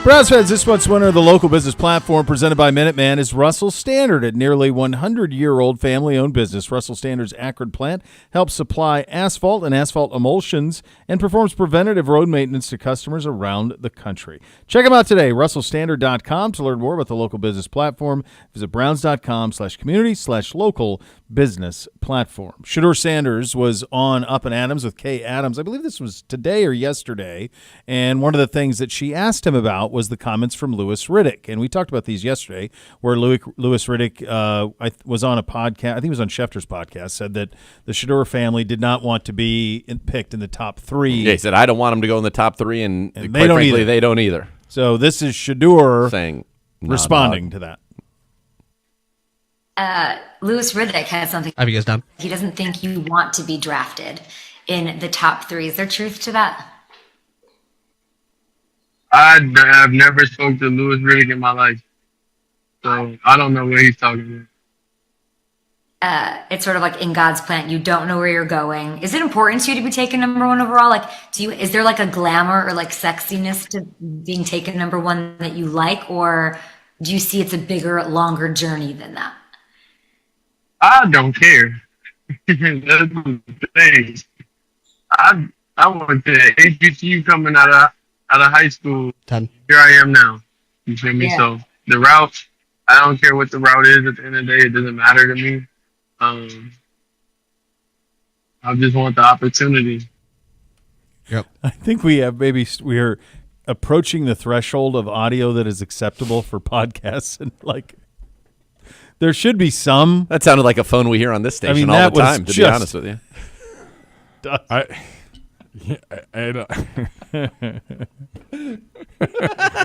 Browns fans, this month's winner of the local business platform presented by Minuteman is Russell Standard. A nearly 100-year-old family-owned business, Russell Standard's Akron plant helps supply asphalt and asphalt emulsions and performs preventative road maintenance to customers around the country. Check them out today, russellstandard.com, to learn more about the local business platform. Visit browns.com/community/local business platform. Shedeur Sanders was on Up and Adams with Kay Adams. I believe this was today or yesterday, and one of the things that she asked him about was the comments from Louis Riddick, and we talked about these yesterday, where Louis Riddick was on a podcast, I think it was on Schefter's podcast, said that the Shedeur family did not want to be picked in the top three. Yeah, he said, I don't want them to go in the top three, and they quite don't frankly, either. they don't either. So this is Shedeur saying, responding to that. Louis Riddick has something. Have you guys done? He doesn't think you want to be drafted in the top three. Is there truth to that? I have never spoken to Louis Riddick in my life, so I don't know what he's talking about. It's sort of like in God's plan. You don't know where you're going. Is it important to you to be taken number one overall? Like, is there like a glamour or like sexiness to being taken number one that you like, or do you see it's a bigger, longer journey than that? I don't care. That's the thing. I went to HBCU coming out of high school. 10. Here I am now. You feel me? Yeah. So the route, I don't care what the route is. At the end of the day, it doesn't matter to me. I just want the opportunity. Yep. I think we are approaching the threshold of audio that is acceptable for podcasts, and like there should be some. That sounded like a phone we hear on this station all that the was time, to be just- honest with you.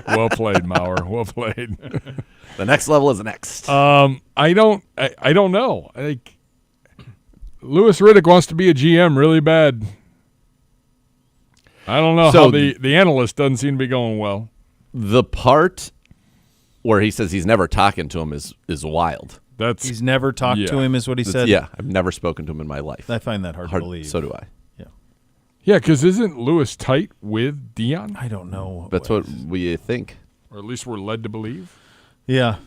Well played, Maurer. Well played. The next level is next. I don't know. Like, Louis Riddick wants to be a GM really bad. I don't know So- how the analyst doesn't seem to be going well. The part where he says he's never talking to him is wild. He's never talked to him, is what he said. Yeah, I've never spoken to him in my life. I find that hard to believe. So do I. Yeah, because isn't Louis tight with Dion? I don't know. That's what we think. Or at least we're led to believe. Yeah.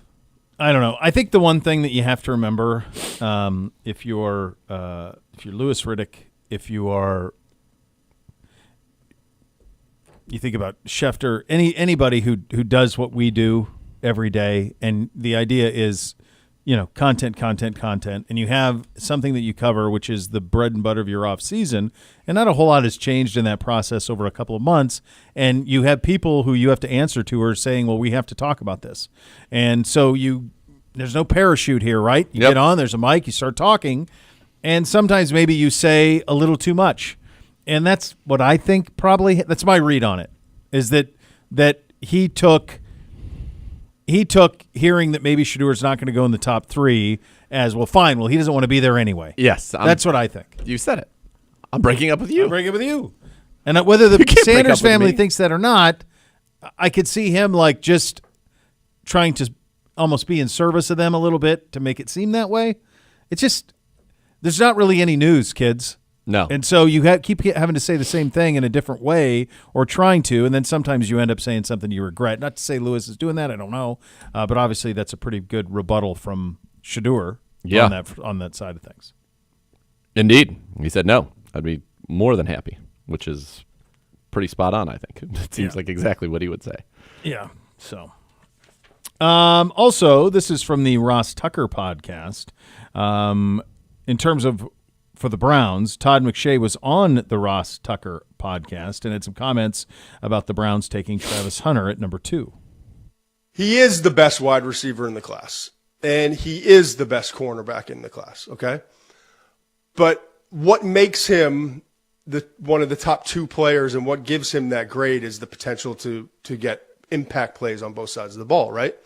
I don't know. I think the one thing that you have to remember, if you're Louis Riddick, if you think about Schefter, anybody who does what we do every day, and the idea is, content, and you have something that you cover, which is the bread and butter of your off season, and not a whole lot has changed in that process over a couple of months, and you have people who you have to answer to are saying, well, we have to talk about this, and so there's no parachute here, right? You get on, there's a mic, you start talking, and sometimes maybe you say a little too much, and that's what I think probably, that's my read on it, is that he took hearing that maybe Shedeur's not going to go in the top three as, well, fine. Well, he doesn't want to be there anyway. Yes. That's what I think. You said it. I'm breaking up with you. I'm breaking up with you. And whether the can't break Sanders up with family me. thinks that or not, I could see him like just trying to almost be in service of them a little bit to make it seem that way. It's just, there's not really any news, kids. No. And so you keep having to say the same thing in a different way, or trying to, and then sometimes you end up saying something you regret. Not to say Louis is doing that, I don't know, but obviously that's a pretty good rebuttal from Shedeur on that side of things. Indeed. He said no. I'd be more than happy, which is pretty spot on, I think. It seems like exactly what he would say. Yeah, so. Also, this is from the Ross Tucker podcast. In terms of for the Browns, Todd McShay was on the Ross Tucker podcast and had some comments about the Browns taking Travis Hunter at number 2. He is the best wide receiver in the class, and he is the best cornerback in the class, okay? But what makes him one of the top 2 players and what gives him that grade is the potential to get impact plays on both sides of the ball, right?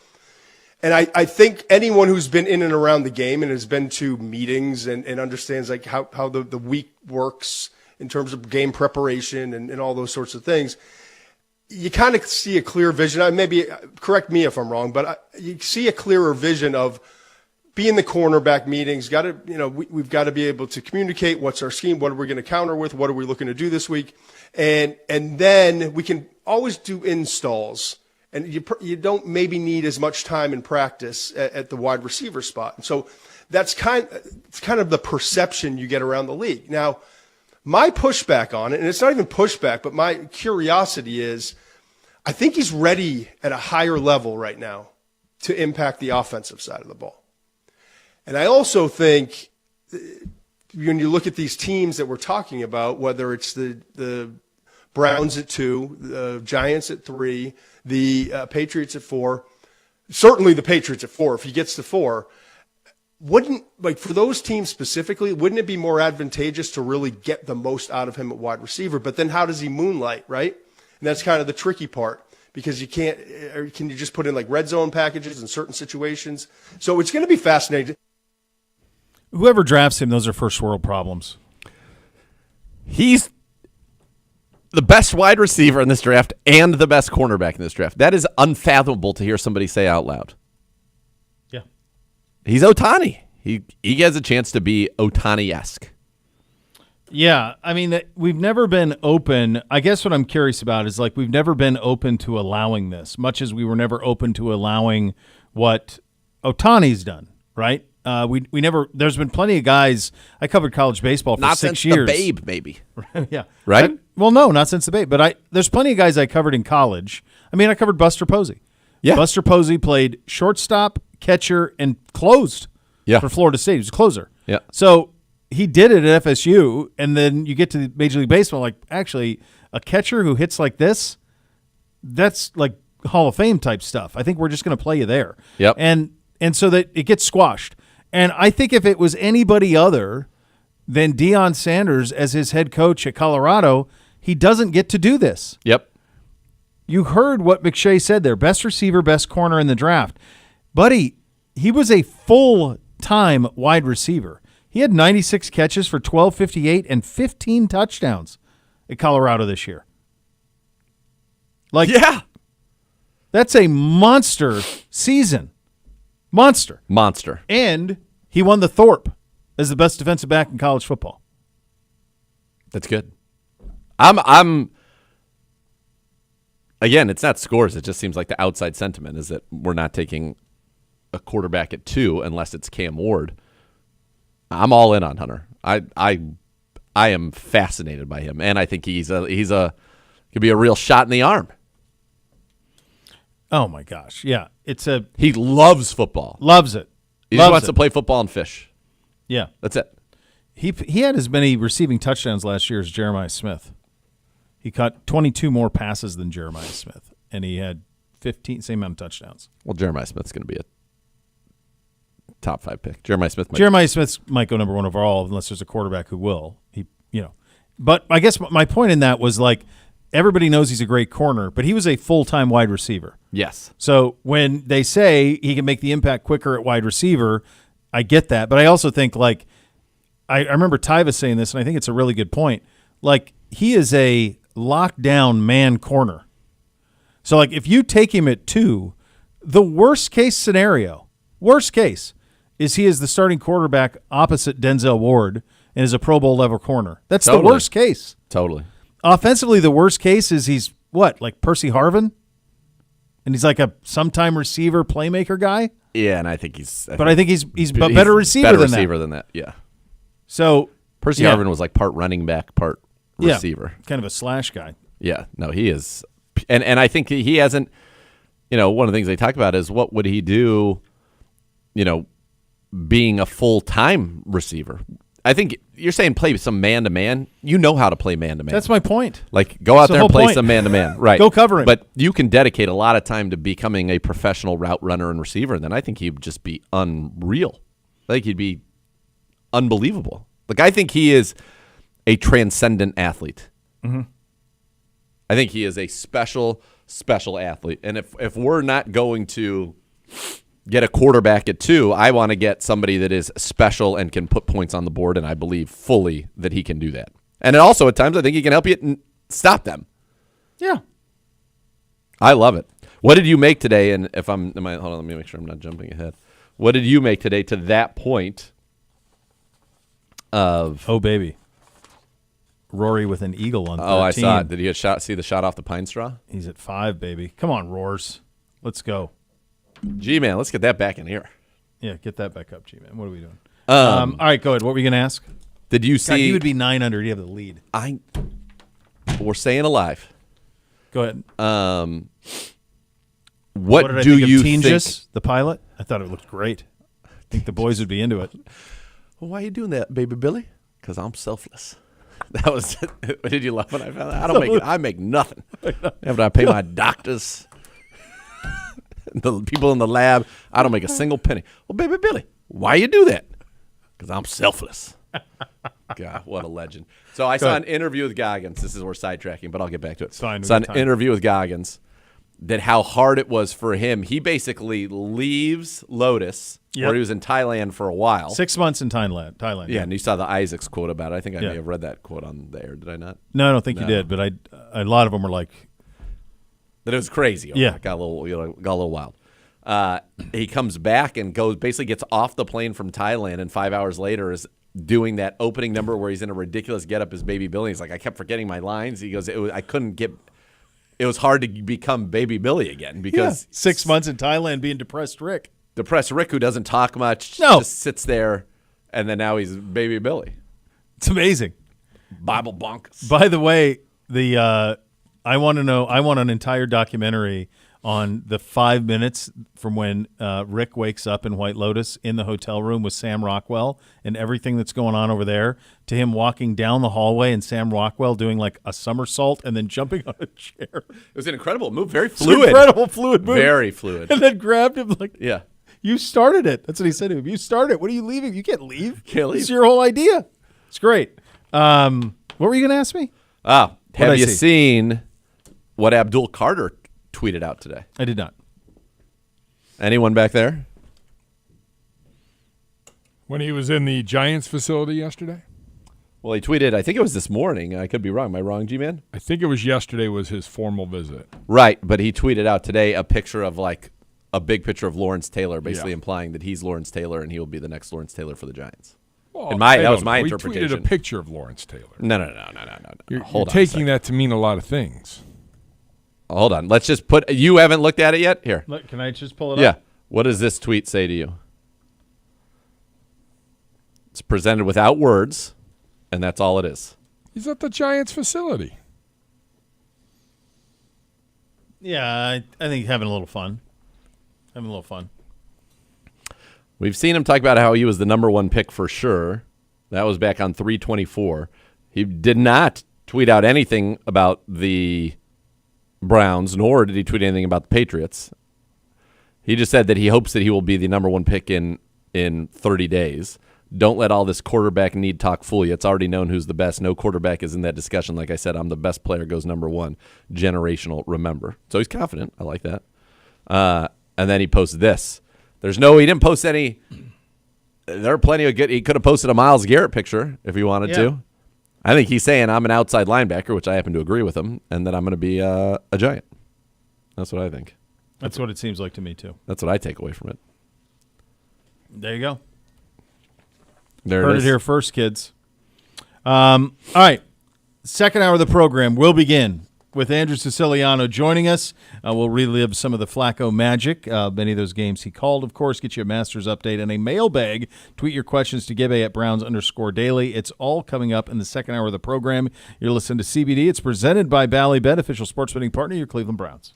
And I think anyone who's been in and around the game and has been to meetings and understands like how the week works in terms of game preparation and all those sorts of things, you kind of see a clear vision. Maybe correct me if I'm wrong, but you see a clearer vision of being the cornerback meetings. We've got to be able to communicate what's our scheme, what are we going to counter with, what are we looking to do this week, and then we can always do installs And you don't maybe need as much time in practice at the wide receiver spot. And so it's kind of the perception you get around the league. Now, my pushback on it, and it's not even pushback, but my curiosity is, I think he's ready at a higher level right now to impact the offensive side of the ball. And I also think when you look at these teams that we're talking about, whether it's the Browns at 2, the Giants at 3, the Patriots at 4, certainly the Patriots at 4, if he gets to 4, for those teams specifically, wouldn't it be more advantageous to really get the most out of him at wide receiver? But then how does he moonlight, right? And that's kind of the tricky part, because you can't, or can you just put in like red zone packages in certain situations? So it's going to be fascinating. Whoever drafts him, those are first world problems. He's the best wide receiver in this draft and the best cornerback in this draft. That is unfathomable to hear somebody say out loud. Yeah. He's Ohtani. He has a chance to be Ohtani-esque. Yeah, I mean, we've never been open. I guess what I'm curious about is, like, we've never been open to allowing this, much as we were never open to allowing what Ohtani's done, right? We never. There's been plenty of guys. I covered college baseball for Not 6 since years. the Babe, maybe. Yeah, Right? Well, no, not since the Babe. But there's plenty of guys I covered in college. I mean, I covered Buster Posey. Yeah. Buster Posey played shortstop, catcher, and closed. Yeah. For Florida State, he was a closer. Yeah. So he did it at FSU, and then you get to Major League Baseball, like, actually, a catcher who hits like this, that's like Hall of Fame type stuff. I think we're just going to play you there. Yep. And so that it gets squashed. And I think if it was anybody other than Deion Sanders as his head coach at Colorado, he doesn't get to do this. Yep. You heard what McShay said there. Best receiver, best corner in the draft. Buddy, he was a full-time wide receiver. He had 96 catches for 1,258 and 15 touchdowns at Colorado this year. Like, Yeah. that's a monster season. Monster. And he won the Thorpe as the best defensive back in college football. That's good. I'm again, it's not scores. It just seems like the outside sentiment is that we're not taking a quarterback at 2 unless it's Cam Ward. I'm all in on Hunter. I am fascinated by him, and I think he's could be a real shot in the arm. Oh my gosh. Yeah. He loves football. Loves it. He Loves just wants it. to play football and fish. Yeah. That's it. He had as many receiving touchdowns last year as Jeremiah Smith. He caught 22 more passes than Jeremiah Smith, and he had 15, same amount of touchdowns. Well, Jeremiah Smith's going to be a top 5 pick. Jeremiah Smith might go number 1 overall unless there's a quarterback who will. But I guess my point in that was, like, everybody knows he's a great corner, but he was a full-time wide receiver. Yes. So when they say he can make the impact quicker at wide receiver, I get that. But I also think, like, I remember Tyva saying this, and I think it's a really good point. Like, he is a lockdown man corner. So, like, if you take him at 2, the worst-case scenario, is he is the starting quarterback opposite Denzel Ward and is a Pro Bowl level corner. That's Totally. the worst case. Totally. Offensively, the worst case is he's what, like Percy Harvin? And he's like a sometime receiver playmaker guy? Yeah, and I think he's a better receiver than that. Yeah. So Percy Harvin was like part running back, part receiver. Kind of a slash guy. Yeah. No, he is. And I think he hasn't, one of the things they talk about is what would he do, being a full-time receiver. I think you're saying play some man-to-man. You know how to play man-to-man. That's my point. Like, go out That's there the and play whole point. some man-to-man. Right. Go cover him. But you can dedicate a lot of time to becoming a professional route runner and receiver, and then I think he'd just be unreal. I think he'd be unbelievable. Like, I think he is a transcendent athlete. Mm-hmm. I think he is a special athlete. And if we're not going to get a quarterback at 2, I want to get somebody that is special and can put points on the board, and I believe fully that he can do that. And also, at times, I think he can help you stop them. Yeah. I love it. What did you make today? And hold on, let me make sure I'm not jumping ahead. What did you make today to that point of... Oh, baby. Rory with an eagle on 13. Oh, I saw it. Did you see the shot off the pine straw? He's at 5, baby. Come on, Roars. Let's go. G-Man, let's get that back in here. Yeah, get that back up, G-Man. What are we doing? All right, go ahead. What were you going to ask? Did you God, see? he would be 9 under. You have the lead. We're staying alive. Go ahead. What did I do think you of think? Tingis, the pilot? I thought it looked great. I think the boys would be into it. Well, why are you doing that, baby Billy? Because I'm selfless. That was. Did you laugh when I found that? I don't make. I make nothing. After I pay my doctors, the people in the lab, I don't make a single penny. Well, baby Billy, why you do that? Because I'm selfless. God, what a legend. So I saw an interview with Goggins. This is we're sidetracking, but I'll get back to it. Fine. Saw an interview with Goggins that how hard it was for him. He basically leaves Lotus, where he was in Thailand for a while. 6 months in Thailand. Yeah, and you saw the Isaacs quote about it. I think I may have read that quote on the air. Did I not? No, I don't think you did, but a lot of them were like, That it was crazy. Yeah. Got a little wild. He comes back and basically gets off the plane from Thailand, and 5 hours later is doing that opening number where he's in a ridiculous getup as Baby Billy. He's like, I kept forgetting my lines. He goes, it was hard to become Baby Billy again because 6 months in Thailand being depressed Rick. Depressed Rick, who doesn't talk much, No. just sits there, and then now he's Baby Billy. It's amazing. Bible bonkers. By the way, I want an entire documentary on the 5 minutes from when Rick wakes up in White Lotus in the hotel room with Sam Rockwell and everything that's going on over there, to him walking down the hallway and Sam Rockwell doing like a somersault and then jumping on a chair. It was an incredible move, very It's an fluid. incredible fluid move. Very fluid. And then grabbed him like, Yeah. you started it. That's what he said to him. You started it. What are you leaving? You can't leave. Can't leave. It's your whole idea. It's great. What were you going to ask me? Have What'd I you see? seen what Abdul Carter tweeted out today? I did not. Anyone back there? When he was in the Giants facility yesterday? Well, he tweeted, I think it was this morning. I could be wrong. Am I wrong, G-Man? I think it was yesterday was his formal visit. Right, but he tweeted out today a picture of like a big picture of Lawrence Taylor, basically implying that he's Lawrence Taylor and he will be the next Lawrence Taylor for the Giants. Well, that was my interpretation. He tweeted a picture of Lawrence Taylor. No. You're Hold on a taking second. that to mean a lot of things. Hold on. Let's just put. You haven't looked at it yet? Here. Look, can I just pull it Yeah. up? What does this tweet say to you? It's presented without words, and that's all it is. He's at the Giants facility. Yeah, I think having a little fun. Having a little fun. We've seen him talk about how he was the number one pick for sure. That was back on 3/24. He did not tweet out anything about the Browns, nor did he tweet anything about the Patriots. He just said that he hopes that he will be the number one pick in 30 days. Don't let all this quarterback need talk fool you. It's already known who's the best. No quarterback is in that discussion. Like I said, I'm the best player, goes number one. Generational, remember. So he's confident. I like that. And then he posts this. He didn't post any. There are plenty of good. He could have posted a Myles Garrett picture if he wanted to. I think he's saying I'm an outside linebacker, which I happen to agree with him, and that I'm going to be a Giant. That's what I think. That's what it seems like to me, too. That's what I take away from it. There you go. There Heard it it is. here first, kids. All right. Second hour of the program will begin with Andrew Siciliano joining us. We'll relive some of the Flacco magic. Many of those games he called, of course, get you a Masters update and a mailbag. Tweet your questions to Gibbe at Browns_daily. It's all coming up in the second hour of the program. You're listening to CBD. It's presented by Ballybet, official sports betting partner, your Cleveland Browns.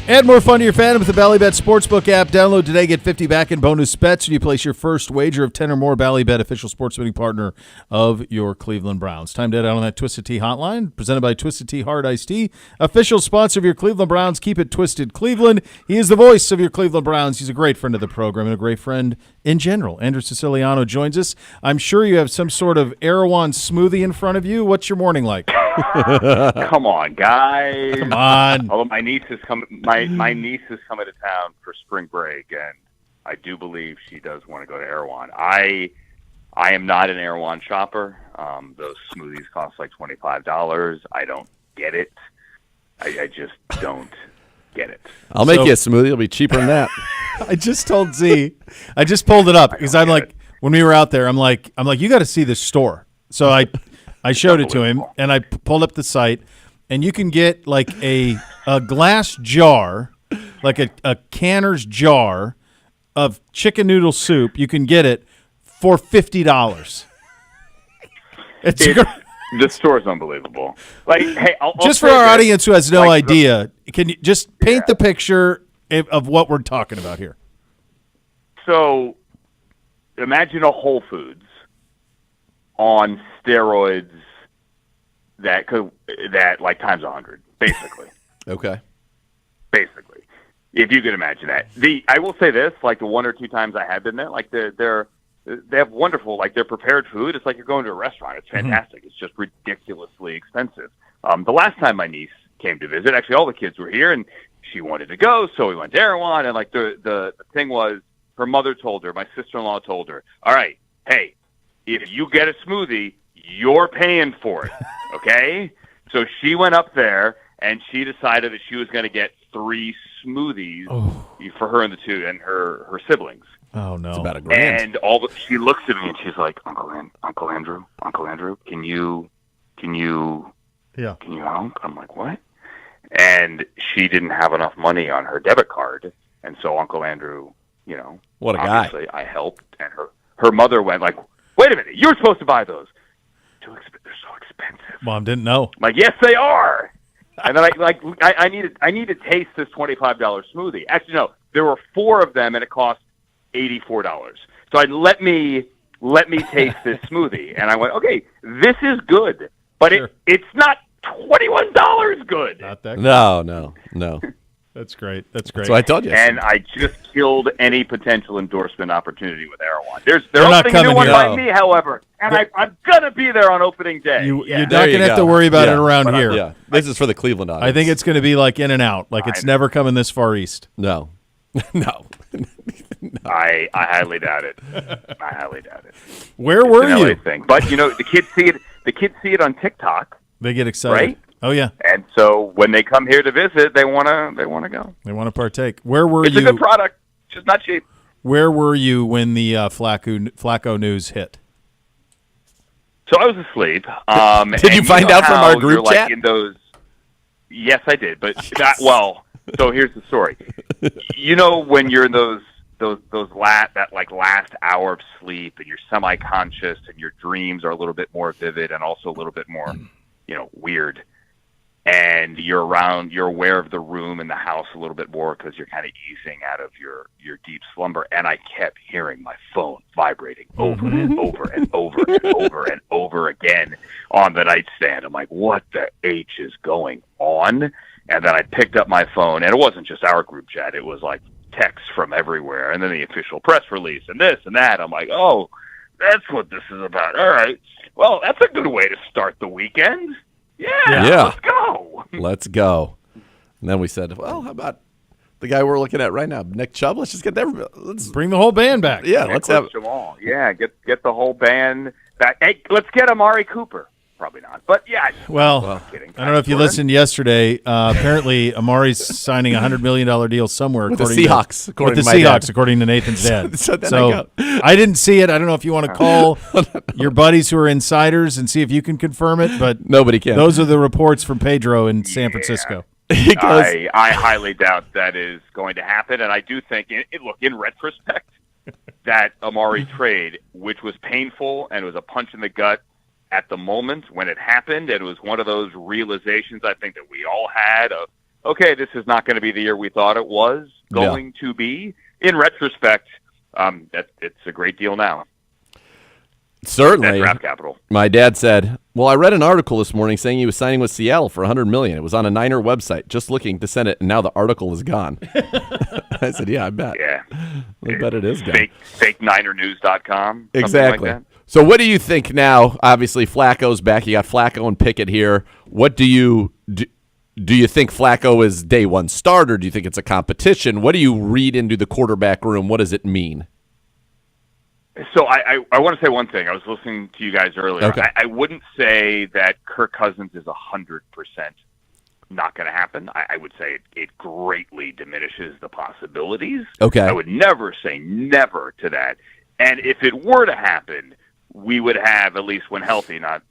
Add more fun to your fandom with the Ballybet Sportsbook app. Download today. Get 50 back in bonus bets when you place your first wager of 10 or more. Ballybet, official sports betting partner of your Cleveland Browns. Time to head out on that Twisted Tea hotline, presented by Twisted Tea Hard Iced Tea, official sponsor of your Cleveland Browns. Keep it twisted, Cleveland. He is the voice of your Cleveland Browns. He's a great friend of the program and a great friend in general. Andrew Siciliano joins us. I'm sure you have some sort of Erewhon smoothie in front of you. What's your morning like? Come on, guys. Come on. Although my niece is coming to town for spring break, and I do believe she does want to go to Erewhon. I am not an Erewhon shopper. Those smoothies cost like $25. I don't get it. I just don't get it. I'll make you a smoothie. It'll be cheaper than that. I just told Z. I just pulled it up because I'm like, when we were out there, I'm like, you got to see this store. So I showed it to him, and I pulled up the site, and you can get like a glass jar, like a canner's jar of chicken noodle soup. You can get it for $50. The store's unbelievable. Like, hey, I'll just for our audience who has no idea, can you just paint the picture of what we're talking about here? So, imagine a Whole Foods on steroids that like times 100, basically. Okay. Basically, if you could imagine that. I will say this: like the one or two times I have been there, like they have wonderful, like their prepared food. It's like you're going to a restaurant. It's fantastic. It's just ridiculously expensive. The last time my niece came to visit, actually all the kids were here, and she wanted to go, so we went to Erewhon. And like the thing was, her mother told her, my sister-in-law told her, all right, hey, if you get a smoothie, you're paying for it, okay? So she went up there, and she decided that she was going to get 3 smoothies for her and her siblings. Oh no! It's about $1,000. And she looks at me and she's like, Uncle Andrew, can you help? I'm like, what? And she didn't have enough money on her debit card, and so Uncle Andrew, what a obviously I helped, and her mother went like, wait a minute, you were supposed to buy those. They're so expensive. Mom didn't know. I'm like, yes, they are. And then I need to taste this $25 smoothie. Actually, no, there were 4 of them, and it cost $84. So let me taste this smoothie, and I went, okay, this is good, but it's not $21 good. Not that good. No. That's great. That's great. So I told you. And I just killed any potential endorsement opportunity with Erewhon. They're not opening a new coming one here. by me, however, and I'm gonna be there on opening day. You're Yeah. not going to have to worry about it around here. Yeah, this is for the Cleveland audience. I think it's going to be like In and Out. Like it's never coming this far east. No. I highly doubt it. I highly doubt it. Where were It's an LA you? thing. But the kids see it. The kids see it on TikTok, They get excited. right? Oh yeah. And so when they come here to visit, they wanna go. They want to partake. Where were It's you? a good product, just not cheap. Where were you when the Flacco news hit? So I was asleep. Did you find out from our group you're, chat? Like, in those, yes, I did. But so here's the story. When you're in those last hour of sleep, and you're semi-conscious, and your dreams are a little bit more vivid, and also a little bit more, weird. And you're aware of the room and the house a little bit more because you're kind of easing out of your deep slumber. And I kept hearing my phone vibrating over and over and over and over and over again on the nightstand. I'm like, what the H is going on? And then I picked up my phone, and it wasn't just our group chat. It was like texts from everywhere, and then the official press release and this and that. I'm like, oh, that's what this is about. All right. Well, that's a good way to start the weekend. Yeah. Let's go. Let's go. And then we said, well, how about the guy we're looking at right now, Nick Chubb? Let's just get everybody. Let's Bring the whole band back. Yeah, let's have Jamal. Yeah, get the whole band back. Hey, let's get Amari Cooper. Probably not, but yeah. Well, I'm kidding. I don't know if you listened yesterday. Apparently, Amari's signing a $100 million deal somewhere with the according Seahawks. to, According with to the my Seahawks, dad. according to Nathan's dad. So I didn't see it. I don't know if you want to call your buddies who are insiders and see if you can confirm it. But Nobody can. Those are the reports from Pedro in San Francisco. I highly doubt that is going to happen, and I do think, in retrospect, that Amari trade, which was painful and it was a punch in the gut at the moment when it happened, and it was one of those realizations I think that we all had of, okay, this is not going to be the year we thought it was going to be. In retrospect, it's a great deal now. Certainly. That draft capital. My dad said, well, I read an article this morning saying he was signing with Seattle for $100 million. It was on a Niner website, just looking to send it, and now the article is gone. I said, yeah, I bet. Yeah. I bet it is gone. FakeNinerNews.com. Exactly. Like that. So what do you think now? Obviously, Flacco's back. You got Flacco and Pickett here. What do you think Flacco is day one starter? Do you think it's a competition? What do you read into the quarterback room? What does it mean? So I want to say one thing. I was listening to you guys earlier. Okay. I wouldn't say that Kirk Cousins is 100% not going to happen. I would say it greatly diminishes the possibilities. Okay. I would never say never to that. And if it were to happen, we would have, at least when healthy, not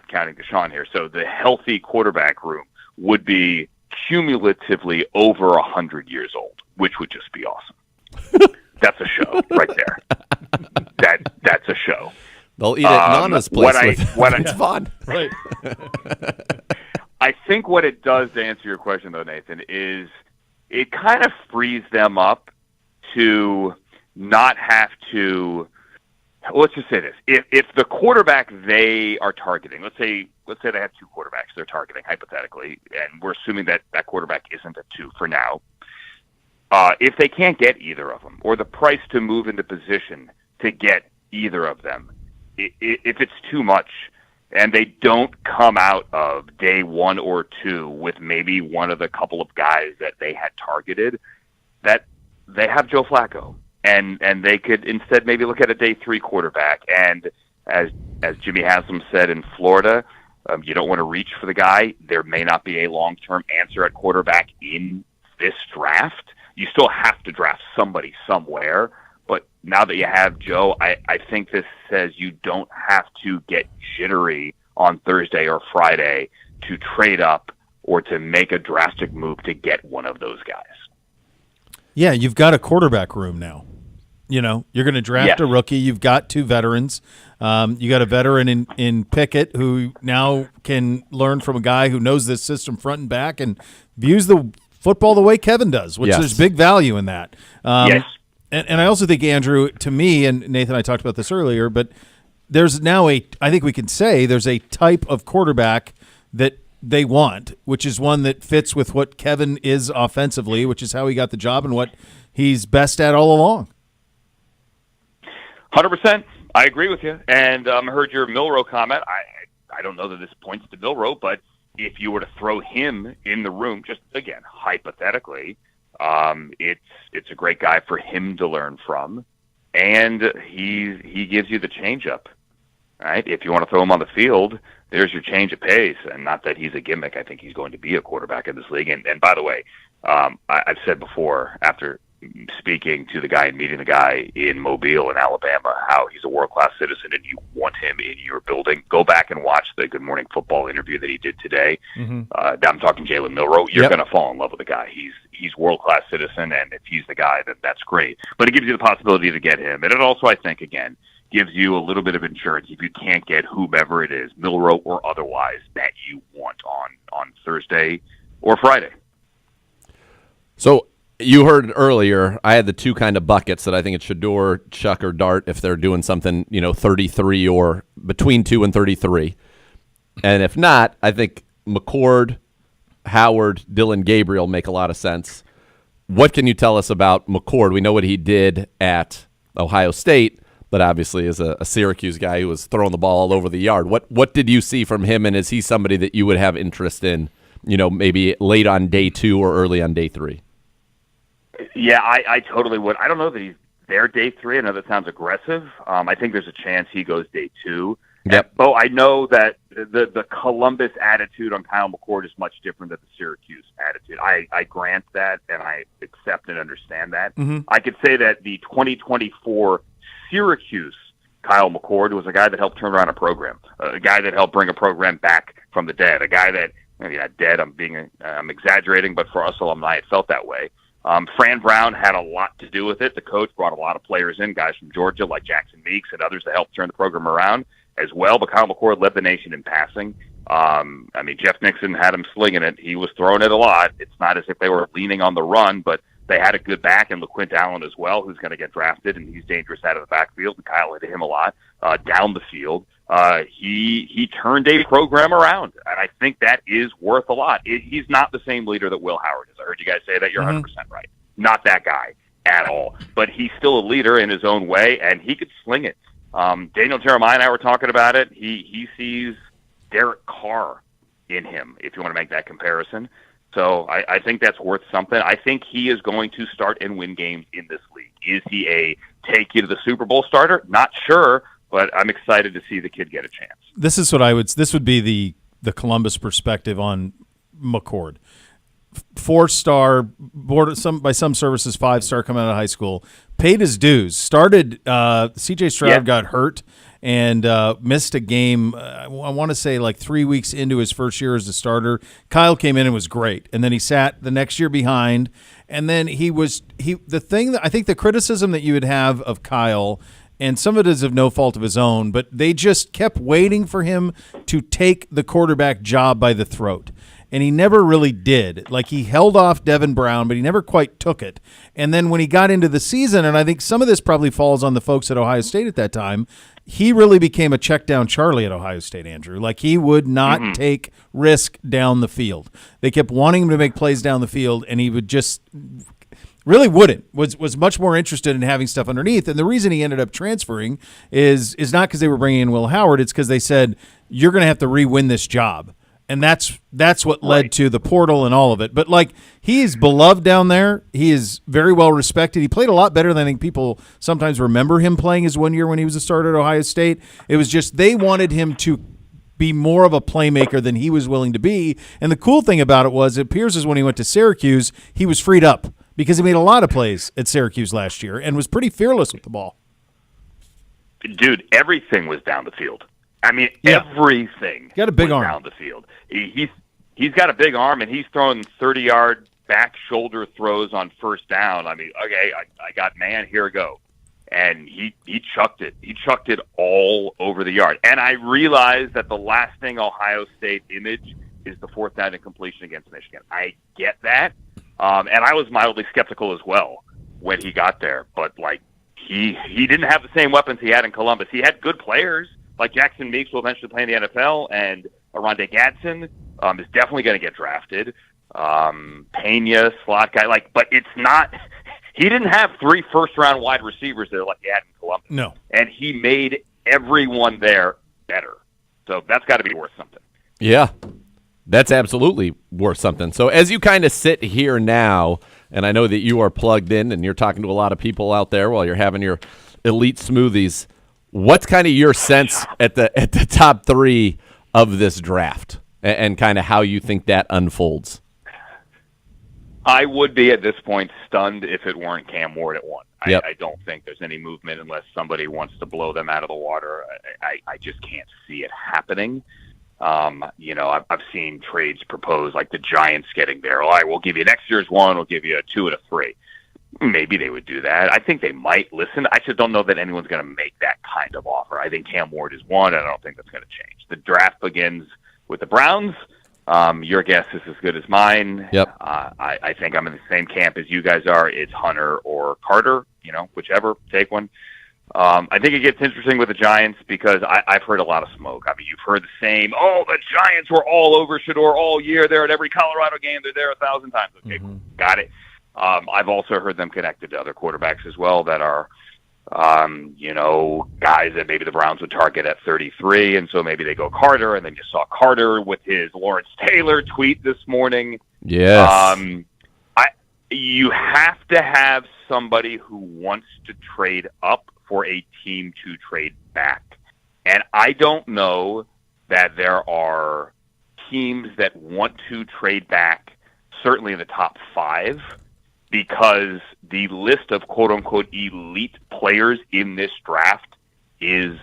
counting Deshaun here, so the healthy quarterback room would be cumulatively over 100 years old, which would just be awesome. That's a show right there. That's a show. They'll eat at Nana's place. It's fun. Right. I think what it does, to answer your question, though, Nathan, is it kind of frees them up to not have to. Let's just say this: if the quarterback they are targeting, let's say they have two quarterbacks they're targeting hypothetically, and we're assuming that quarterback isn't a 2 for now. If they can't get either of them, or the price to move into position to get either of them, if it's too much, and they don't come out of day 1 or 2 with maybe one of the couple of guys that they had targeted, that they have Joe Flacco, and they could instead maybe look at a day 3 quarterback. And as Jimmy Haslam said in Florida, you don't want to reach for the guy. There may not be a long-term answer at quarterback in this draft. You still have to draft somebody somewhere. But now that you have Joe, I think this says you don't have to get jittery on Thursday or Friday to trade up or to make a drastic move to get one of those guys. Yeah, you've got a quarterback room now. You know, you're going to draft a rookie. You've got 2 veterans. You got a veteran in Pickett who now can learn from a guy who knows this system front and back and views the football the way Kevin does, which there's big value in that. Yes. And I also think, Andrew, to me, and Nathan and I talked about this earlier, but there's now I think we can say there's a type of quarterback that they want, which is one that fits with what Kevin is offensively, which is how he got the job and what he's best at all along. 100%. I agree with you. And I heard your Milroe comment. I don't know that this points to Milroe, but if you were to throw him in the room, just, again, hypothetically, it's a great guy for him to learn from, and he gives you the changeup, right? If you want to throw him on the field, there's your change of pace, and not that he's a gimmick. I think he's going to be a quarterback in this league. And by the way, I've said before, after speaking to the guy and meeting the guy in Mobile in Alabama, how he's a world-class citizen and you want him in your building. Go back and watch the Good Morning Football interview that he did today. Mm-hmm. I'm talking Jalen Milroe. You're going to fall in love with the guy. He's world-class citizen, and if he's the guy, then that's great. But it gives you the possibility to get him. And it also, I think, again, gives you a little bit of insurance if you can't get whomever it is, Milroe or otherwise, that you want on Thursday or Friday. So you heard earlier, I had the 2 kind of buckets that I think it's Shador, Chuck, or Dart if they're doing something, 33 or between 2 and 33. And if not, I think McCord, Howard, Dylan Gabriel make a lot of sense. What can you tell us about McCord? We know what he did at Ohio State, but obviously is a Syracuse guy who was throwing the ball all over the yard. What did you see from him, and is he somebody that you would have interest in, maybe late on day 2 or early on day 3? Yeah, I totally would. I don't know that he's there day 3. I know that sounds aggressive. I think there's a chance he goes day 2. Yep. Oh, I know that the Columbus attitude on Kyle McCord is much different than the Syracuse attitude. I grant that, and I accept and understand that. Mm-hmm. I could say that the 2024 Syracuse Kyle McCord was a guy that helped turn around a program, a guy that helped bring a program back from the dead, a guy that, maybe not dead, I'm exaggerating, but for us alumni, it felt that way. Fran Brown had a lot to do with it. The coach brought a lot of players in, guys from Georgia like Jackson Meeks and others that helped turn the program around as well. But Kyle McCord led the nation in passing. I mean, Jeff Nixon had him slinging it. He was throwing it a lot. It's not as if they were leaning on the run, but they had a good back in LaQuint Allen as well, who's going to get drafted, and he's dangerous out of the backfield. And Kyle hit him a lot down the field. He turned a program around, and I think that is worth a lot. He's not the same leader that Will Howard is. I heard you guys say that. You're 100% right. Not that guy at all. But he's still a leader in his own way, and he could sling it. Daniel Jeremiah and I were talking about it. He sees Derek Carr in him, if you want to make that comparison. So I think that's worth something. I think he is going to start and win games in this league. Is he a take you to the Super Bowl starter? Not sure, but I'm excited to see the kid get a chance. This would be the Columbus perspective on McCord. 4-star, by some services 5-star coming out of high school, paid his dues. Started C.J. Stroud got hurt and missed a game. I want to say like 3 weeks into his first year as a starter. Kyle came in and was great, and then he sat the next year behind. And then the thing that I think the criticism that you would have of Kyle, and some of it is of no fault of his own, but they just kept waiting for him to take the quarterback job by the throat. And he never really did. Like, he held off Devin Brown, but he never quite took it. And then when he got into the season, and I think some of this probably falls on the folks at Ohio State at that time, he really became a check down Charlie at Ohio State, Andrew. Like, he would not take risk down the field. They kept wanting him to make plays down the field, and he would just really wouldn't. Was much more interested in having stuff underneath. And the reason he ended up transferring is not because they were bringing in Will Howard. It's because they said, you're going to have to re-win this job. And that's what led to the portal and all of it. But, like, he's beloved down there. He is very well respected. He played a lot better than I think people sometimes remember him playing his 1 year when he was a starter at Ohio State. It was just they wanted him to be more of a playmaker than he was willing to be. And the cool thing about it was it appears as when he went to Syracuse, he was freed up because he made a lot of plays at Syracuse last year and was pretty fearless with the ball. Dude, everything was down the field. I mean, everything got a big arm down the field. He's got a big arm, and he's throwing 30-yard back shoulder throws on first down. I mean, okay, I got man, here we go. And he chucked it. He chucked it all over the yard. And I realized that the lasting Ohio State image is the fourth down incompletion against Michigan. I get that. And I was mildly skeptical as well when he got there. But, like, he didn't have the same weapons he had in Columbus. He had good players. Like Jackson Meeks will eventually play in the NFL, and Aronde Gadsden is definitely going to get drafted. Pena, slot guy, but it's not. He didn't have 3 first-round wide receivers there like he had in Columbus. No, and he made everyone there better. So that's got to be worth something. Yeah, that's absolutely worth something. So as you kind of sit here now, and I know that you are plugged in and you're talking to a lot of people out there while you're having your elite smoothies. What's kind of your sense at the top 3 of this draft and kind of how you think that unfolds? I would be at this point stunned if it weren't Cam Ward at 1. Yep. I don't think there's any movement unless somebody wants to blow them out of the water. I just can't see it happening. I've seen trades proposed like the Giants getting there. All right, we'll give you next year's 1. We'll give you a 2 and a 3. Maybe they would do that. I think they might listen. I just don't know that anyone's going to make that kind of offer. I think Cam Ward is 1, and I don't think that's going to change. The draft begins with the Browns. Your guess is as good as mine. Yep. I think I'm in the same camp as you guys are. It's Hunter or Carter, whichever. Take one. I think it gets interesting with the Giants because I've heard a lot of smoke. I mean, you've heard the same, the Giants were all over Shador all year. They're at every Colorado game. They're there 1,000 times. Okay, got it. I've also heard them connected to other quarterbacks as well that are, guys that maybe the Browns would target at 33, and so maybe they go Carter, and then you saw Carter with his Lawrence Taylor tweet this morning. Yes. You have to have somebody who wants to trade up for a team to trade back. And I don't know that there are teams that want to trade back, certainly in the top 5, because the list of quote-unquote elite players in this draft is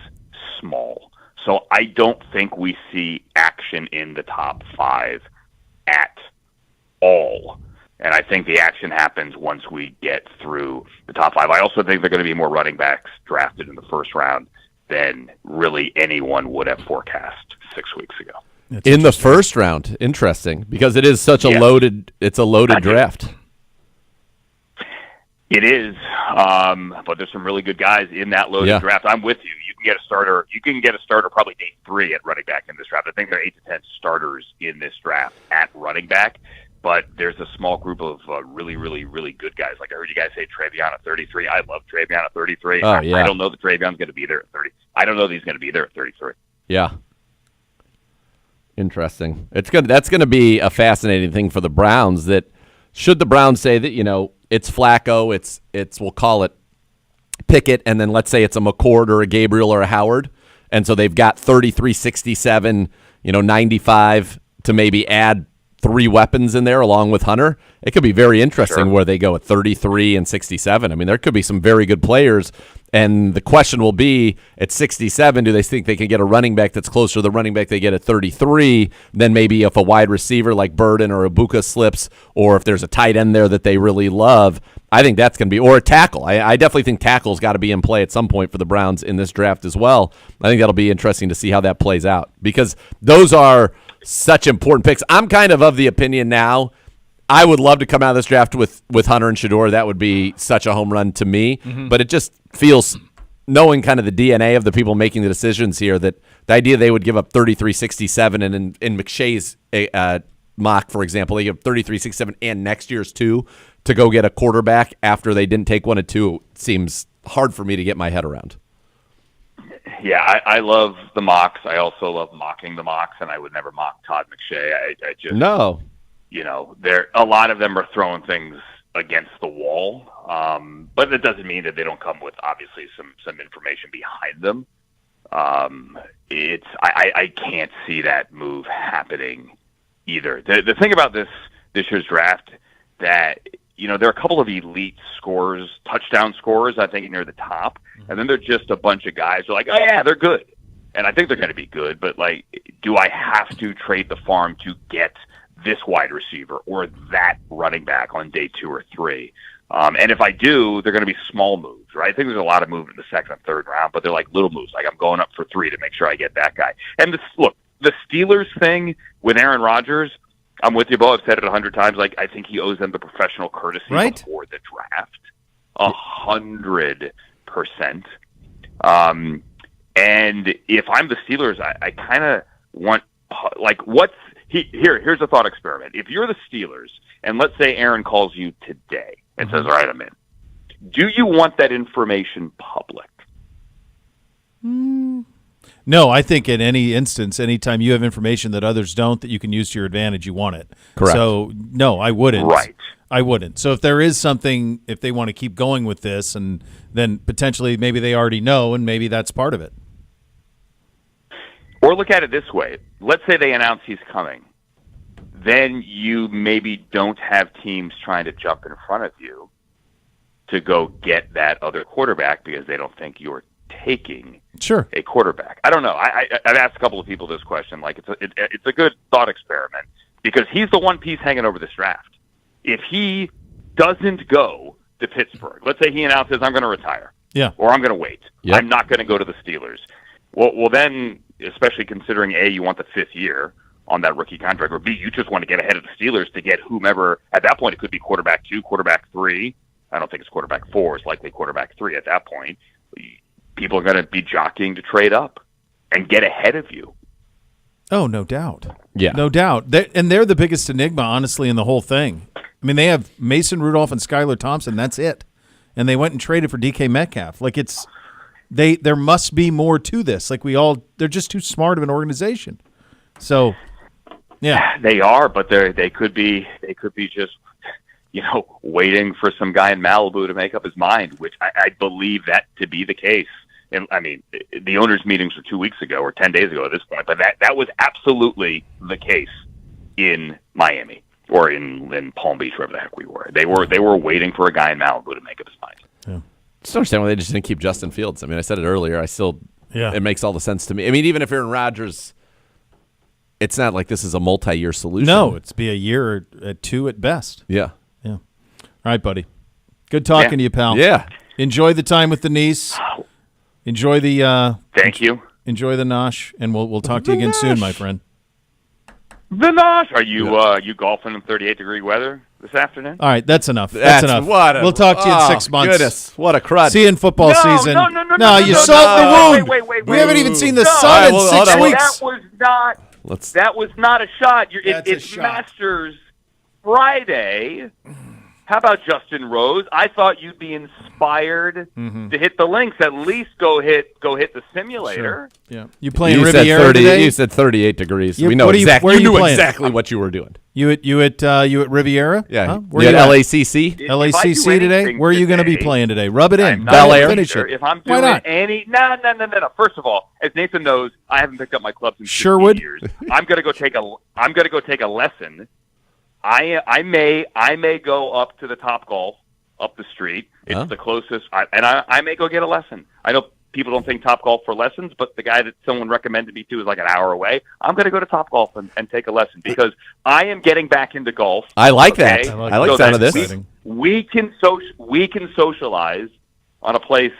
small. So I don't think we see action in the top 5 at all. And I think the action happens once we get through the top 5. I also think there are going to be more running backs drafted in the first round than really anyone would have forecast 6 weeks ago. in the first round. Interesting, because it is such a loaded draft. It is, but there's some really good guys in that loaded draft. I'm with you. You can get a starter. You can get a starter probably day 3 at running back in this draft. I think there are 8 to 10 starters in this draft at running back, but there's a small group of really, really, really good guys. Like I heard you guys say Travion at 33. I love Travion at 33. Oh, yeah. I don't know that Travion's going to be there at 30. I don't know that he's going to be there at 33. Yeah. Interesting. That's going to be a fascinating thing for the Browns. That should the Browns say that it's Flacco, it's we'll call it Pickett, and then let's say it's a McCord or a Gabriel or a Howard, and so they've got 33, 67, 95 to maybe add 3 weapons in there along with Hunter. It could be very interesting where they go at 33 and 67. I mean, there could be some very good players. And the question will be, at 67, do they think they can get a running back that's closer to the running back they get at 33 than maybe if a wide receiver like Burden or Ibuka slips, or if there's a tight end there that they really love? I think that's going to be, or a tackle. I definitely think tackle's got to be in play at some point for the Browns in this draft as well. I think that'll be interesting to see how that plays out, because those are such important picks. I'm kind of the opinion now, I would love to come out of this draft with Hunter and Shedeur. That would be such a home run to me. Mm-hmm. But it just feels, knowing kind of the DNA of the people making the decisions here, that the idea they would give up 33-67, and in McShay's mock, for example, they give 33-67 and next year's 2 to go get a quarterback after they didn't take 1 and 2 seems hard for me to get my head around. Yeah, I love the mocks. I also love mocking the mocks, and I would never mock Todd McShay. I just no. A lot of them are throwing things against the wall, but it doesn't mean that they don't come with obviously some information behind them. I can't see that move happening either. The thing about this year's draft, that there are a couple of elite scorers, touchdown scorers, I think, near the top, and then they're just a bunch of guys who are like, oh yeah, they're good, and I think they're going to be good, but like, do I have to trade the farm to get this wide receiver or that running back on day 2 or 3? And if I do, they're going to be small moves, right? I think there's a lot of movement in the 2nd and 3rd round, but they're like little moves. Like, I'm going up for 3 to make sure I get that guy. And the Steelers thing with Aaron Rodgers, I'm with you, Bo. I've said it 100 times. Like, I think he owes them the professional courtesy before the draft. 100%. And if I'm the Steelers, I kind of want, here's a thought experiment. If you're the Steelers, and let's say Aaron calls you today and says, all right, I'm in, do you want that information public? No, I think in any instance, anytime you have information that others don't that you can use to your advantage, you want it. Correct. So, no, I wouldn't. Right. I wouldn't. So if there is something, if they want to keep going with this, and then potentially maybe they already know, and maybe that's part of it. Or look at it this way. Let's say they announce he's coming. Then you maybe don't have teams trying to jump in front of you to go get that other quarterback because they don't think you're taking a quarterback. I don't know. I've asked a couple of people this question. Like, it's a good thought experiment, because he's the one piece hanging over this draft. If he doesn't go to Pittsburgh, let's say he announces, I'm going to retire, or I'm going to wait. Yep. I'm not going to go to the Steelers. Well, then, especially considering A, you want the 5th year on that rookie contract, or B, you just want to get ahead of the Steelers to get whomever. At that point, it could be quarterback 2, quarterback 3. I don't think it's quarterback 4. It's likely quarterback 3 at that point. People are going to be jockeying to trade up and get ahead of you. Oh, no doubt. Yeah. No doubt. They're the biggest enigma, honestly, in the whole thing. I mean, they have Mason Rudolph and Skylar Thompson. That's it. And they went and traded for DK Metcalf. Like, there must be more to this. Like, they're just too smart of an organization. So, yeah. They are, but they could be just, waiting for some guy in Malibu to make up his mind, which I believe that to be the case. And I mean, the owners' meetings were 2 weeks ago or 10 days ago at this point, but that was absolutely the case in Miami or in Palm Beach, wherever the heck we were. They were waiting for a guy in Malibu to make up his mind. Yeah. I just don't understand why they just didn't keep Justin Fields. I mean, I said it earlier. It makes all the sense to me. I mean, even if Aaron Rodgers, it's not like this is a multi-year solution. No, it's be a year or 2 at best. Yeah. Yeah. All right, buddy. Good talking to you, pal. Yeah. Enjoy the time with the niece. Enjoy the Thank you. Enjoy the nosh, and we'll talk to you again soon, my friend. Vinosh, are you golfing in 38-degree weather this afternoon? All right, that's enough. That's enough. We'll talk to you in 6 months. Goodness, what a crud. See you in football season. No, you no, salt the wound. wait. We haven't even seen the No. sun in All right, 6 hold on. weeks. That was not a shot. That's a It's shot. Masters Friday. How about Justin Rose? I thought you'd be inspired to hit the links. At least go hit the simulator. Sure. Yeah. You playing You said Riviera 30. today? You said 38 degrees. You- We know what are you- exactly. where are You you knew playing? exactly what you were doing. You at Riviera? Yeah. Huh? You Where at you at? LACC? If I do LACC today? anything Where are you going to be today, playing today? Rub it in. I'm not Bel Air? Finish sure it. if I'm Why doing not? no. First of all, as Nathan knows, I haven't picked up my clubs in 50 Sherwood? years. I'm gonna go take a lesson. I may go up to the Top Golf up the street. It's the closest, I may go get a lesson. I know people don't think Top Golf for lessons, but the guy that someone recommended me to is like an hour away. I'm going to go to Top Golf and take a lesson because I am getting back into golf. I like okay? that. I like the sound of this. exciting. We can socialize on a place,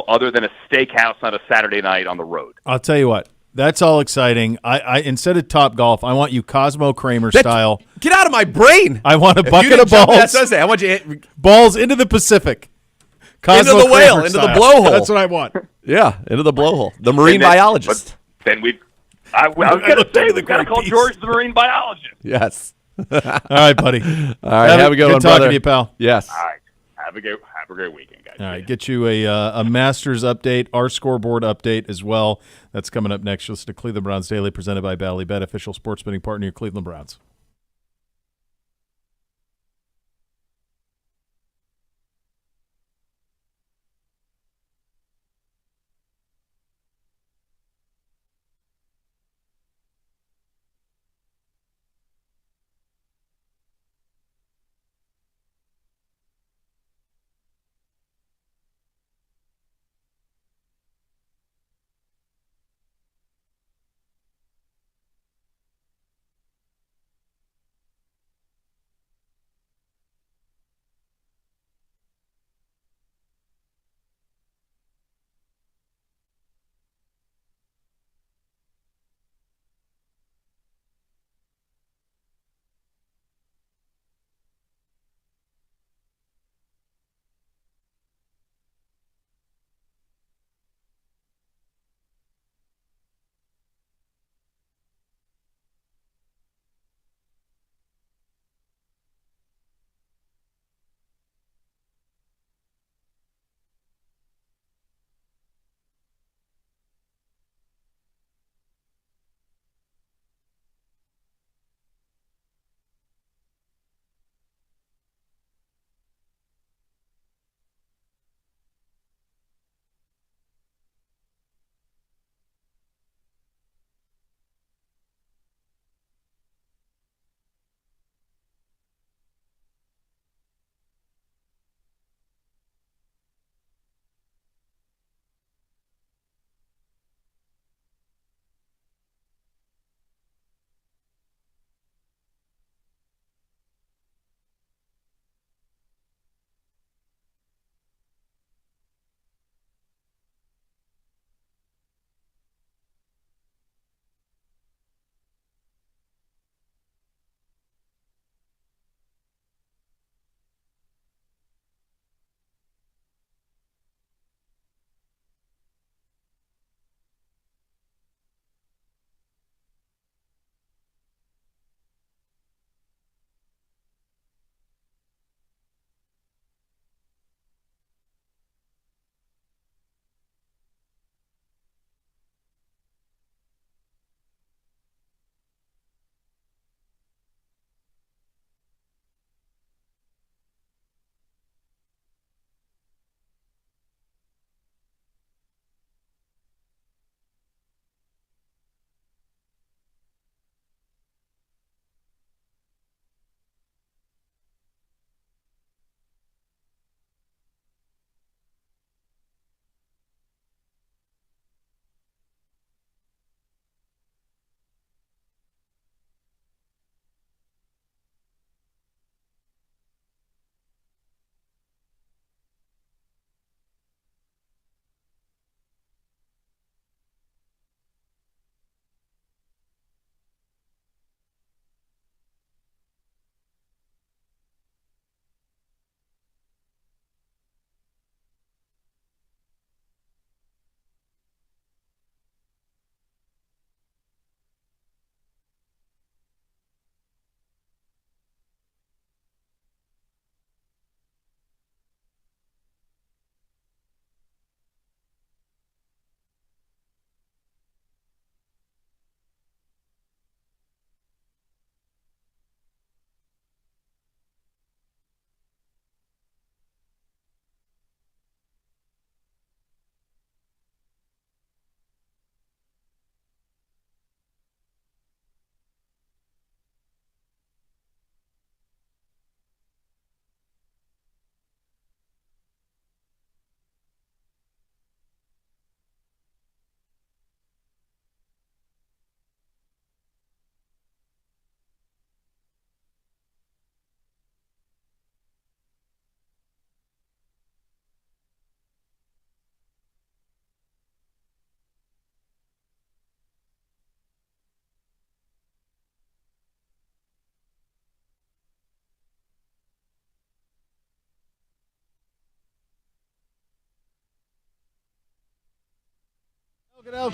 other than a steakhouse on a Saturday night on the road. I'll tell you what. That's all exciting. I instead of Top Golf, I want you Cosmo Kramer style. Get out of my brain. I want a If you bucket didn't of jump- balls. That's what I say. I want you Balls into the Pacific. Cosmo into the whale, Kramer into the style. blowhole. That's what I want. into the blowhole. The marine And then- biologist. But then I was going to looked say, into the we've got to call Greenpeace. George the marine biologist. Yes. All right, buddy. All right. Have a good one, talking brother. to you, pal. Yes. All right. Have a great weekend, guys. All right, get you a Masters update, our scoreboard update as well. That's coming up next. Listen to Cleveland Browns Daily, presented by Ballybet, official sports betting partner of Cleveland Browns.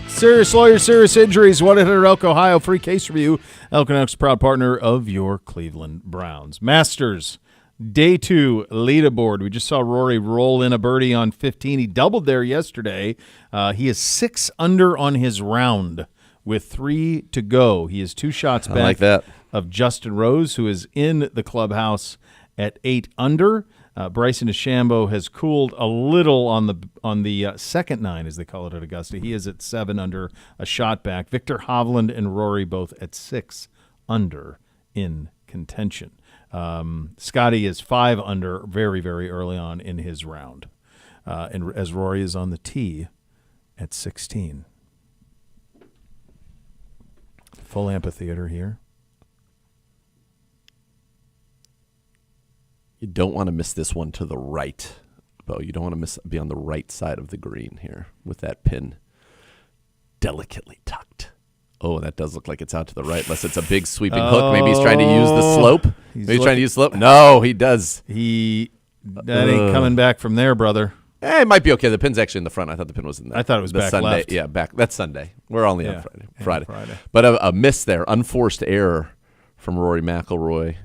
Serious Lawyer, Serious Injuries, 1-800-ELK, Ohio, free case review. Elk & Elk's proud partner of your Cleveland Browns. Masters, day 2 leaderboard. We just saw Rory roll in a birdie on 15. He doubled there yesterday. He is 6 under on his round with 3 to go. He is 2 shots back like that. of Justin Rose, who is in the clubhouse at 8 under. Bryson DeChambeau has cooled a little on the second 9, as they call it at Augusta. He is at 7 under, a shot back. Victor Hovland and Rory both at 6 under in contention. Scotty is 5 under very, very early on in his round, and as Rory is on the tee at 16. Full amphitheater here. You don't want to miss this one to the right, Bo. You don't want to be on the right side of the green here with that pin delicately tucked. Oh, that does look like it's out to the right, unless it's a big sweeping hook. Maybe he's trying to use the slope. Maybe he's trying to use slope. No, he does. That ain't coming back from there, brother. It might be okay. The pin's actually in the front. I thought the pin was in there. I thought it was the back Sunday. left. Yeah, back. That's Sunday. We're only on Friday. Friday. But a miss there, unforced error from Rory McIlroy.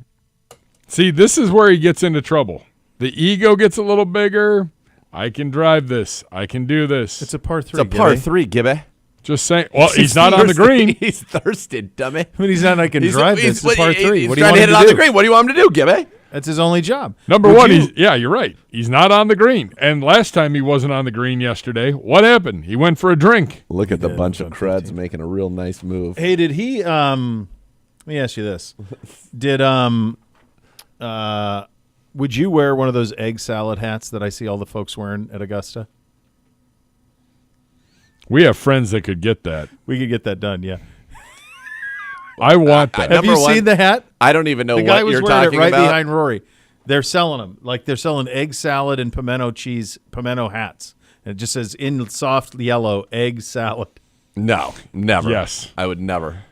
See, this is where he gets into trouble. The ego gets a little bigger. I can drive this. I can do this. It's a par 3. It's a par 3, Gibby. Just saying. Well, he's not on the green. He's thirsty, dummy. When he's not, I can drive this. It's a par 3. He's What do you trying want to hit him it to on do? the green. What do you want him to do, Gibby? That's his only job. Number one, you're right. He's not on the green. And last time he wasn't on the green yesterday, what happened? He went for a drink. Look at the bunch of creds making a real nice move. Hey, did he let me ask you this. Did would you wear one of those egg salad hats that I see all the folks wearing at Augusta? We have friends that could get that. We could get that done, yeah. I want that. Have you seen the hat? I don't even know the guy what was you're wearing talking it right about. behind Rory. They're selling them. Like they're selling egg salad and pimento hats. And it just says in soft yellow, egg salad. No, never. Yes. I would never.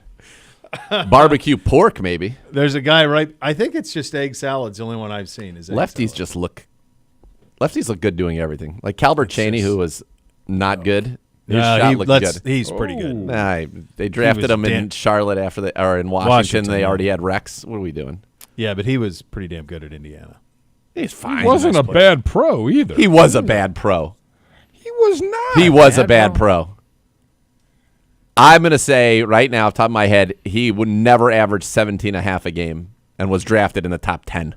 Barbecue pork, maybe. There's a guy I think it's just egg salad's the only one I've seen. Is egg Lefties salad. Lefties look good doing everything. Like Calbert Cheney, who was not good. His shot looked good. He's pretty good. Nah, they drafted him in Charlotte or in Washington. They already had Rex. What are we doing? Yeah, but he was pretty damn good at Indiana. He's fine. He wasn't a bad pro either. He was a bad pro. He was not. He was a bad pro. I'm going to say right now, off the top of my head, he would never average 17.5 a game and was drafted in the top 10.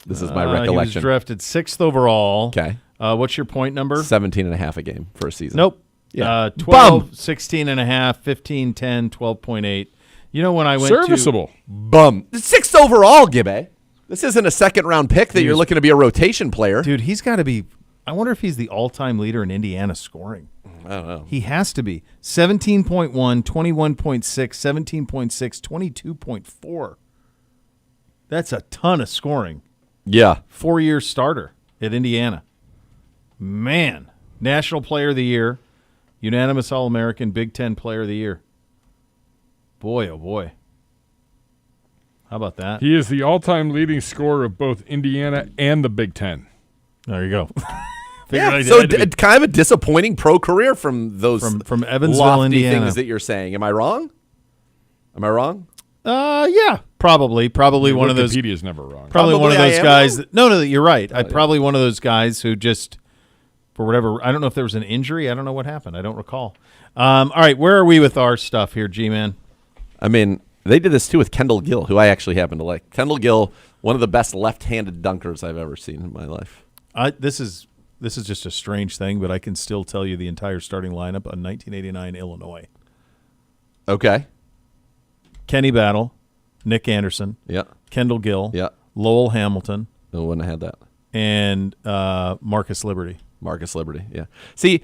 This is my recollection. He was drafted 6th overall. Okay. What's your point number? 17.5 a game for a season. Nope. Yeah. 12, 16.5, 15, 10, 12.8. You know when I went serviceable. Bum. 6th overall, Gibby. This isn't a second-round pick that you're looking to be a rotation player. Dude, he's got to be – I wonder if he's the all-time leader in Indiana scoring. I don't know. He has to be. 17.1, 21.6, 17.6, 22.4. That's a ton of scoring. Yeah. 4-year starter at Indiana. Man. National Player of the Year. Unanimous All-American. Big Ten Player of the Year. Boy, oh boy. How about that? He is the all-time leading scorer of both Indiana and the Big Ten. There you go. Yeah, so kind of a disappointing pro career from those from Evansville, lofty Indiana. things that you're saying. Am I wrong? Yeah, probably one of those. Wikipedia's never wrong. Probably one of Probably those I am guys. wrong? No, you're right. Probably one of those guys who just, for whatever, I don't know if there was an injury. I don't know what happened. I don't recall. All right, where are we with our stuff here, G-Man? I mean, they did this too with Kendall Gill, who I actually happen to like. Kendall Gill, one of the best left-handed dunkers I've ever seen in my life. This is just a strange thing, but I can still tell you the entire starting lineup on 1989 Illinois. Okay. Kenny Battle, Nick Anderson, Yeah. Kendall Gill, Yeah. Lowell Hamilton, I wouldn't have had that. and Marcus Liberty. Marcus Liberty, yeah. See,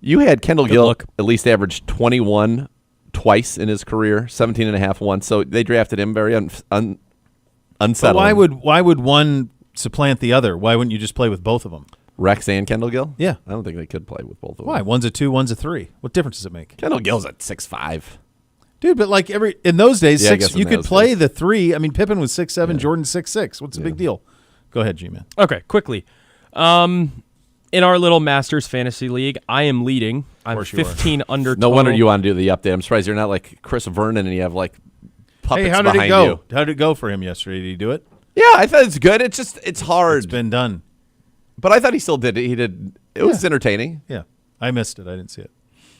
you had Kendall Gill at least average 21 twice in his career, 17.5 once. So they drafted him very unsettling. But why would one supplant the other? Why wouldn't you just play with both of them? Rex and Kendall Gill? Yeah. I don't think they could play with both of them. Why? One's a 2, one's a 3. What difference does it make? Kendall Gill's at 6'5". Dude, but like in those days, Yeah, I guess in you could those play days. the 3. I mean, Pippen was 6'7", Jordan 6'6". What's the big deal? Go ahead, G-Man. Okay, quickly. In our little Masters Fantasy League, I am leading. I'm course you are. 15 under. No total. wonder you want to do the update. I'm surprised you're not like Chris Vernon and you have like puppets Hey, how did behind it go? you. How did it go for him yesterday? Did he do it? Yeah, I thought it's good. It's hard. It's been done. But I thought he still did it. He did. It was entertaining. Yeah. I missed it. I didn't see it.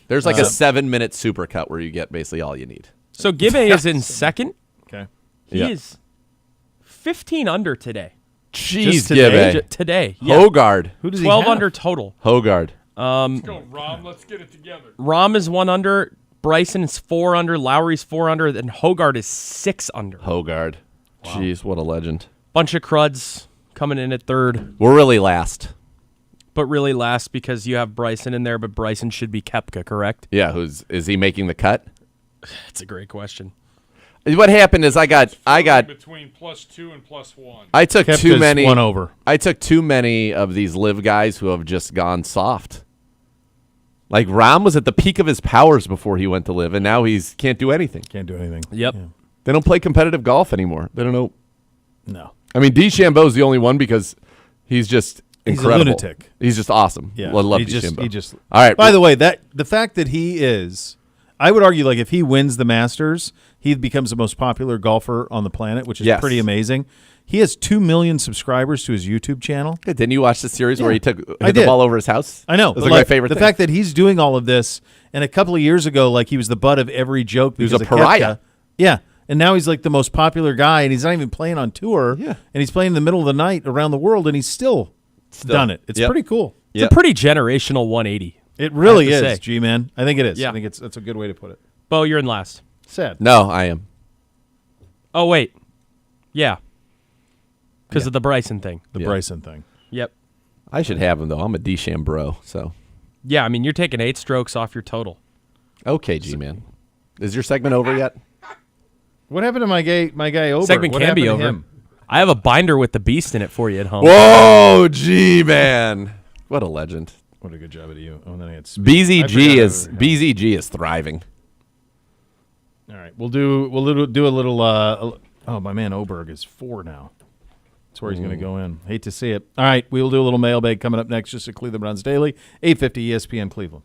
There's like a 7-minute supercut where you get basically all you need. So Gibbe is in second. Okay. He Yeah. is 15 under today. Jeez, today? Gibbe. Today, yeah. Hogard. Who does he 12 have? under total. Hogard. Let's go, Rom. Let's get it together. Rom is 1 under. Bryson is 4 under. Lowry's 4 under. And Hogard is 6 under. Hogard. Jeez, what a legend. Bunch of cruds coming in at third, We're really last. but really last because you have Bryson in there. But Bryson should be Koepka, correct? Yeah, is he making the cut? That's a great question. What happened is I got between +2 and +1. I took Kept too his many one over. I took too many of these live guys who have just gone soft. Like Rahm was at the peak of his powers before he went to live, and now he's can't do anything. Can't do anything. Yep. Yeah. They don't play competitive golf anymore. They don't know. No. I mean, DeChambeau's the only one because he's just He's a incredible. lunatic. He's just awesome. Yeah. I love he just, DeChambeau. he just. All right. By the way, the fact that he is, I would argue, like if he wins the Masters, he becomes the most popular golfer on the planet, which is Yes. pretty amazing. He has 2 million subscribers to his YouTube channel. Didn't you watch the series where he hit I the did. ball over his house? I know. It was but like my like, favorite the thing. fact that he's doing all of this, and a couple of years ago, like he was the butt of every joke. was Because a of pariah. Koepka. Yeah. And now he's like the most popular guy, and he's not even playing on tour. Yeah. And he's playing in the middle of the night around the world, and he's still done it. It's Yep. pretty cool. It's a pretty generational 180. It really I have to is, say. G-Man. I think it is. Yeah. I think that's a good way to put it. Bo, you're in last. Sad. No, I am. Oh, wait. Yeah. Because of the Bryson thing. The Yeah. Bryson thing. Yep. I should have him though. I'm a DeChambeau, so Yeah, I mean, you're taking 8 strokes off your total. okay, G-man. Is your segment over yet? What happened to my guy Ober? Segment What can be happened to over. him? I have a binder with the beast in it for you at home. Whoa, G-man. What a legend. What a good job of you. Oh, and then I had BZG is thriving. All right, we'll do a little. Oh, my man Oberg is 4 now. That's where he's going to go in. Hate to see it. All right, we will do a little mailbag coming up next. Just at Cleveland Browns Daily, 850 ESPN Cleveland.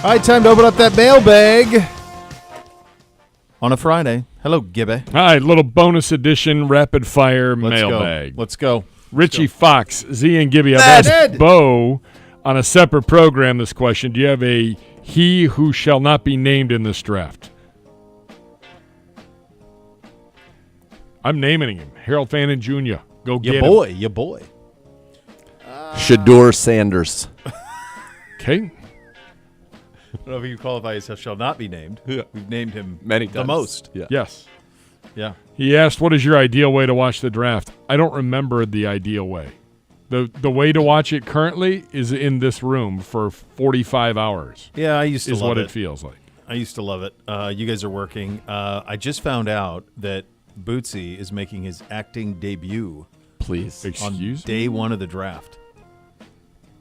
All right, time to open up that mailbag on a Friday. Hello, Gibby. All right, little bonus edition rapid fire Let's mailbag. go. Let's go. Richie Fox, Z and Gibby. I've asked Bo on a separate program this question. Do you have a he who shall not be named in this draft? I'm naming him. Harold Fannin Jr. Go get him. Your boy. Shador Sanders. Okay. I don't know if you qualify as shall not be named. Yeah. We've named him Many the times. most. Yeah. Yes. Yeah. He asked, what is your ideal way to watch the draft? I don't remember the ideal way. The way to watch it currently is in this room for 45 hours. Yeah, I used to is love what it. it feels like. I used to love it. You guys are working. I just found out that Bootsy is making his acting debut Please. on Excuse me? day one of the draft.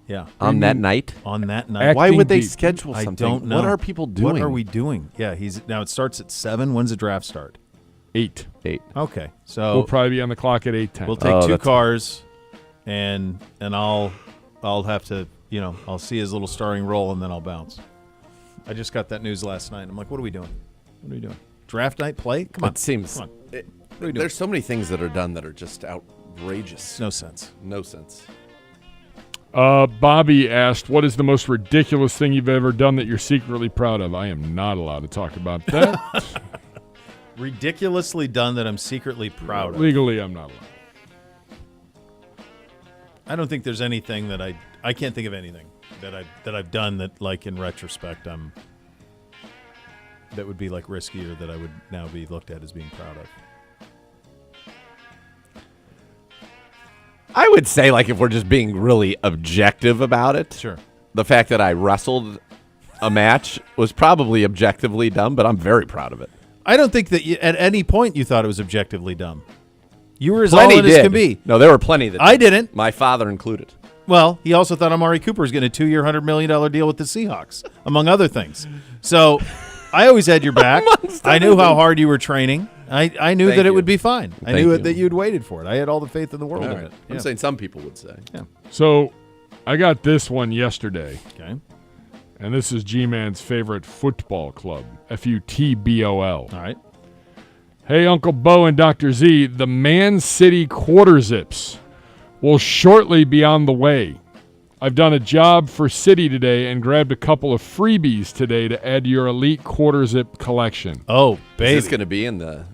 Yeah. On that night? On that night. Why would they Acting schedule I something? don't know. What are people doing? What are we doing? Yeah, now it starts at 7. When's the draft start? 8. 8. Okay. So We'll probably be on the clock at 8:10. we'll take Oh, two that's- cars and I'll have to, I'll see his little starring role and then I'll bounce. I just got that news last night. I'm like, what are we doing? What are we doing? Draft night play? Come on. It seems. Come on. it- What are we doing? there's so many things that are done that are just outrageous. No sense. No sense. Bobby asked, what is the most ridiculous thing you've ever done that you're secretly proud of? I am not allowed to talk about that. Ridiculously done that I'm secretly proud of. Legally, I'm not allowed. I don't think there's anything that I can't think of anything that I've done that, like, in retrospect that would be like risky or that I would now be looked at as being proud of. I would say, like, if we're just being really objective about it, Sure. the fact that I wrestled a match was probably objectively dumb, but I'm very proud of it. I don't think that at any point you thought it was objectively dumb. You were as Plenty all in as did. can be. No, there were plenty that I didn't. My father included. Well, he also thought Amari Cooper was getting a 2-year, $100 million deal with the Seahawks, among other things. So I always had your back. I knew how hard you were training. I knew Thank that it you. would be fine. I Thank knew you. that you'd waited for it. I had all the faith in the world All in right. it. I'm Yeah. saying some people would say. So I got this one yesterday, Okay. and this is G-Man's favorite football club, FUTBOL. All right. Hey, Uncle Bo and Dr. Z, the Man City quarter zips will shortly be on the way. I've done a job for City today and grabbed a couple of freebies today to add to your elite quarter zip collection. Oh, Is baby. this going to be in the?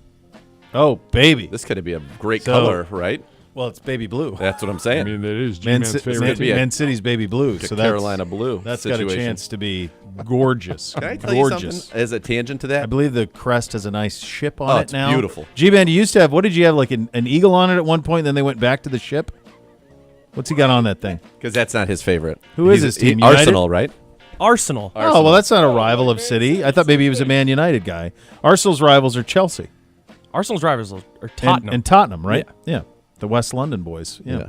Oh, baby. This could be a great So- color, right? Well, it's baby blue. That's what I'm I saying. mean, it is Man, G-Man's favorite. could be a- Man City's baby blue. The So Carolina blue. That's got a situation. chance to be gorgeous. Can I tell you gorgeous. something as a tangent to I that? believe the crest has a nice ship on Oh, it it's now. beautiful. G-Man, you used to have, what did you have, like an eagle on it at one point, then they went back to the ship? What's he got on that thing? Because that's not his favorite. Who is his team, Arsenal, United? right? Arsenal. Oh, well, that's not a rival of City. I thought maybe he was a Man United guy. Arsenal's rivals are Chelsea. Arsenal's rivals are Tottenham. And Tottenham, right? Yeah. The West London boys. Yeah.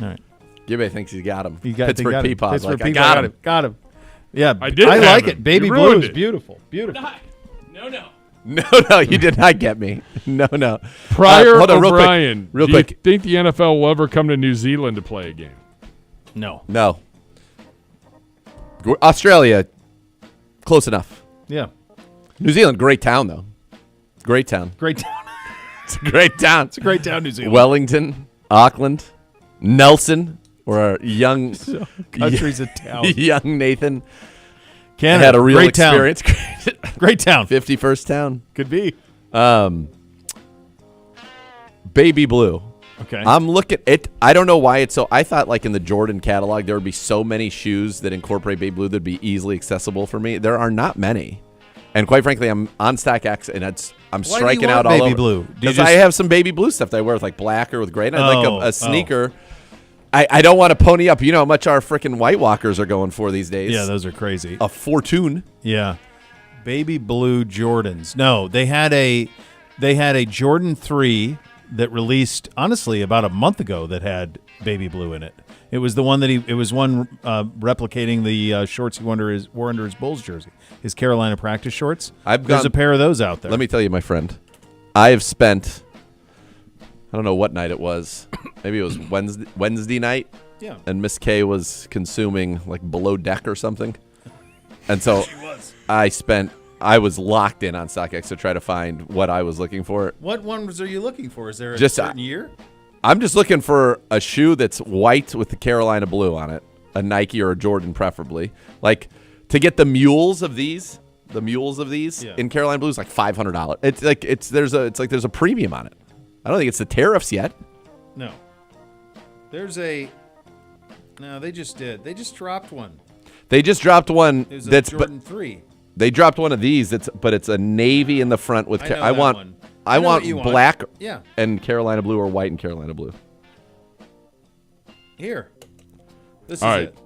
All right. Gibby thinks he got him. You got, Pittsburgh they got him. Peapods. Pittsburgh Like, I Peapods, got him. Got him. Yeah, I did I have like him. it. Baby You blue ruined is it. beautiful. Beautiful. No, you did not get me. No. Prior Hold on, real quick. O'Brien, Real do quick. you think the NFL will ever come to New Zealand to play a game? No. No. Australia, close enough. Yeah. New Zealand, great town, though. Great town. Great town. It's a great town. It's a great town, New Zealand. Wellington, Auckland, Nelson, where our young, Country's a town. young Nathan Canada. had a real great town. experience. Great town. 51st town. Could be. Baby blue. Okay. I'm looking it. I don't know why it's so. I thought like in the Jordan catalog there would be so many shoes that incorporate baby blue that'd be easily accessible for me. There are not many, and quite frankly, I'm on StockX and I'm Why do you striking want out all baby over. blue? Do you Because just- I have some baby blue stuff that I wear with like black or with gray. And I'd Oh, like a sneaker. I don't want to pony up. You know how much our freaking White Walkers are going for these days. Yeah, those are crazy. A Fortune. Yeah. Baby blue Jordans. No, they had a Jordan 3 that released honestly about a month ago that had baby blue in it. It was the one that it was one replicating the shorts he wore under his Bulls jersey. His Carolina practice shorts. There's a pair of those out there. Let me tell you, my friend, I have spent, I don't know what night it was. Maybe it was Wednesday night. Yeah. And Miss K was consuming like Below Deck or something. And so I was locked in on StockX to try to find what I was looking for. What ones are you looking for? Is there a Just, certain year? I'm just looking for a shoe that's white with the Carolina blue on it, a Nike or a Jordan preferably. Like to get the mules of these in Carolina blue is like $500. It's like there's a premium on it. I don't think it's the tariffs yet. No. They just did. They just dropped one. They just dropped one It was a that's Jordan 3. They dropped one of these but it's a navy in the front with I want black and Carolina blue or white and Carolina blue. Here. This All is right. it.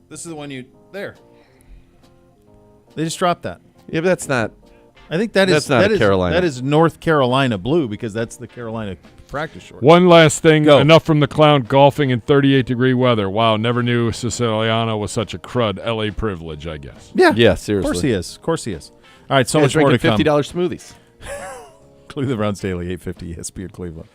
This is the one there. They just dropped that. Yeah, but that's not. I think that's not a Carolina. That is North Carolina blue because that's the Carolina practice short. One last thing. Go. Enough from the clown golfing in 38-degree weather. Wow, never knew Siciliano was such a crud. LA privilege, I guess. Yeah, seriously. Of course he is. All right, so much more to come. $50 smoothies. Cleveland Browns Daily, 850 ESPN Cleveland.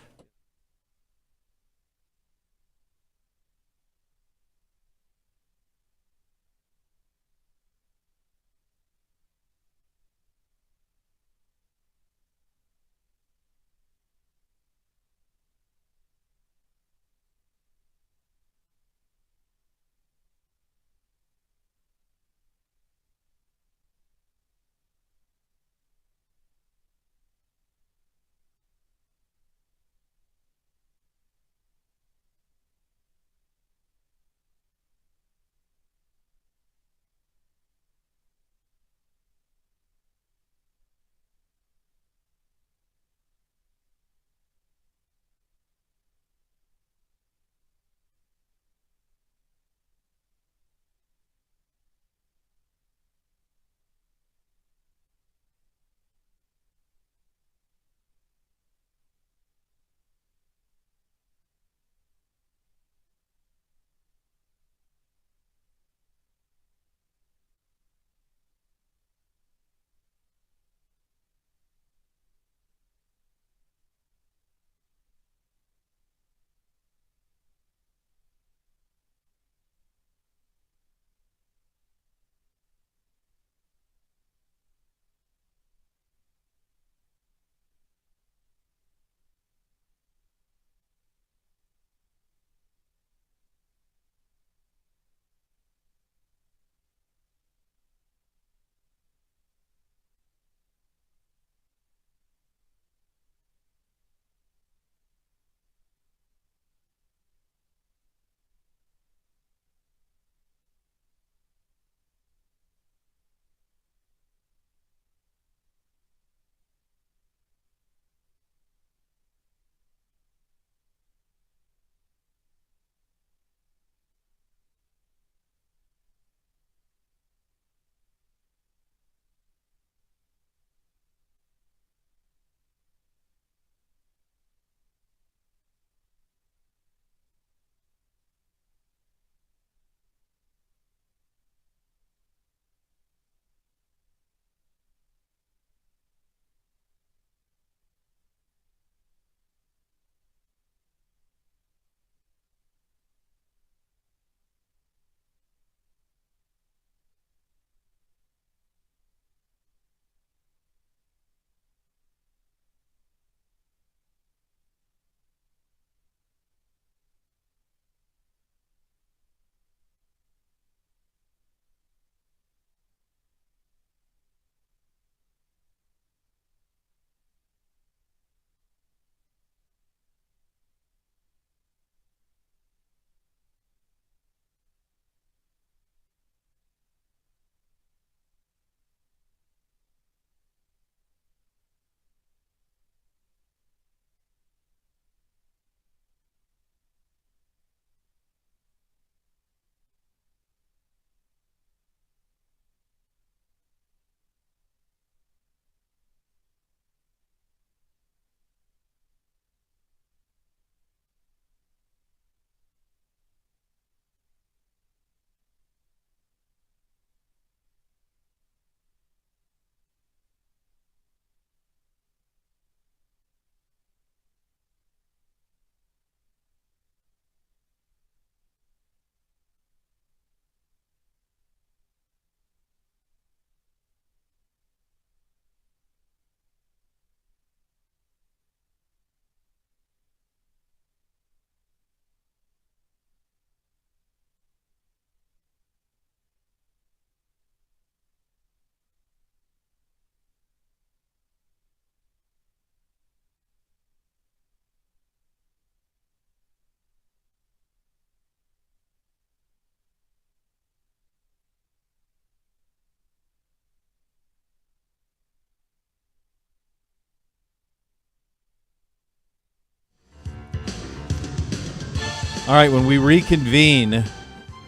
All right, when we reconvene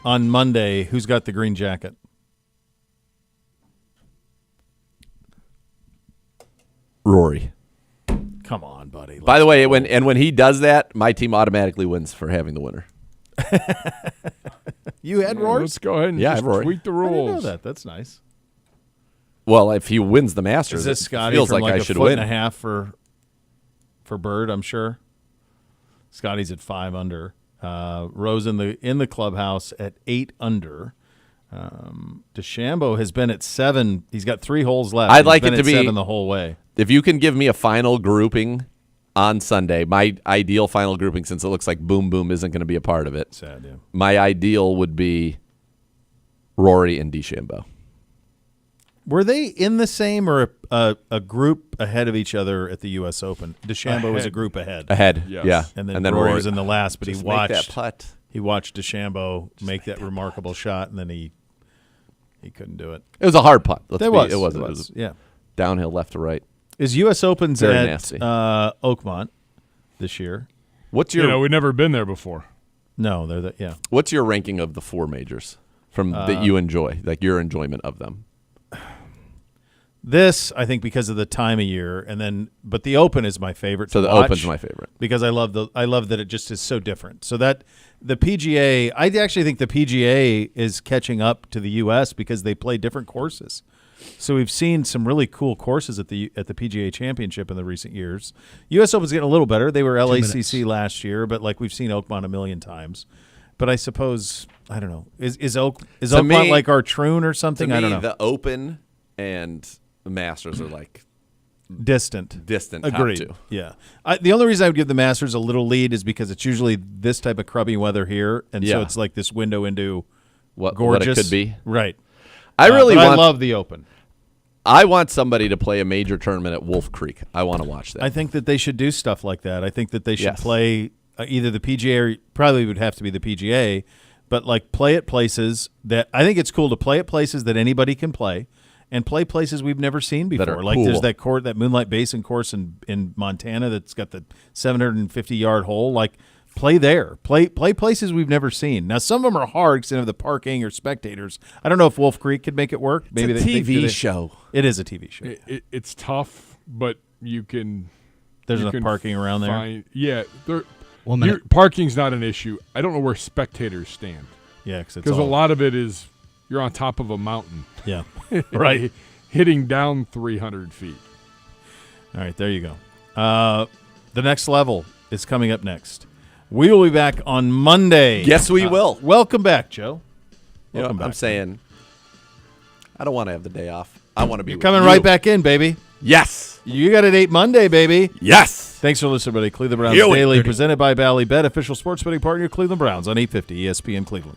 on Monday, who's got the green jacket? Rory. Come on, buddy. By the way, when he does that, my team automatically wins for having the winner. You had Rory? Let's go ahead and Yeah, just Rory. tweak the I didn't know rules. that. That's nice. Well, if he wins the Masters, Is this it Scotty feels from like I a should foot win. and a half for Bird? I'm sure. Scotty's at 5 under. Rose in the clubhouse at 8 under. DeChambeau has been at 7. He's got 3 holes left. I'd like He's been it to at be 7 the whole way. If you can give me a final grouping on Sunday, my ideal final grouping, since it looks like Boom Boom isn't going to be a part of it, Sad, yeah. my ideal would be Rory and DeChambeau. Were they in the same or a group ahead of each other at the U.S. Open? DeChambeau was a group ahead. Ahead, Yes. yeah. And then Rory was in the last, but Just he make watched that putt. He watched DeChambeau make that remarkable shot, and then he couldn't do it. It was a hard putt. It was. was Yeah. downhill left to right. Is U.S. Open's Very at nasty. Oakmont this year? What's your We've never been there before. No, they're yeah. What's your ranking of the 4 majors from that you enjoy, like your enjoyment of them? This, I think, because of the time of year, but the Open is my favorite. So to the watch Open's my favorite because I love that it just is so different. So that the PGA, I actually think the PGA is catching up to the U.S. because they play different courses. So we've seen some really cool courses at the PGA Championship in the recent years. U.S. Open's getting a little better. They were LACC last year, but like we've seen Oakmont a million times. But I suppose I don't know. Is Oakmont like our Troon or something? To me, I don't know. The Open and the Masters are like Distant. Agreed. top 2. Yeah. The only reason I would give the Masters a little lead is because it's usually this type of crummy weather here, and so Yeah. it's like this window into What gorgeous. it could be. Right. I really but want. I love the Open. I want somebody to play a major tournament at Wolf Creek. I want to watch that. I think that they should do stuff like that. I think that they should Yes. play either the PGA or probably would have to be the PGA, but like play at places that I think it's cool to play at places that anybody can play. And play places we've never seen before. That are like cool. there's that Moonlight Basin course in Montana that's got the 750-yard hole. Like play there. Play places we've never seen. Now some of them are hard because they have the parking or spectators. I don't know if Wolf Creek could make it work. Maybe it's a they TV show. It is a TV show. It's tough, but you can. There's you enough can parking around there. find- Yeah, One minute. parking's not an issue. I don't know where spectators stand Yeah, because because a lot of it is you're on top of a mountain. Yeah, right. Hitting down 300 feet. All right, there you go. The next level is coming up next. We will be back on Monday. Yes, we will. Welcome back, Joe. You know, Welcome back. I'm saying, I don't want to have the day off. I want to be You're with coming you. right back in, baby. Yes. You got a date Monday, baby. Yes. Thanks for listening, everybody. Cleveland Browns Yo, Daily, 30. presented by Bally Bet, official sports betting partner of Cleveland Browns on 850 ESPN Cleveland.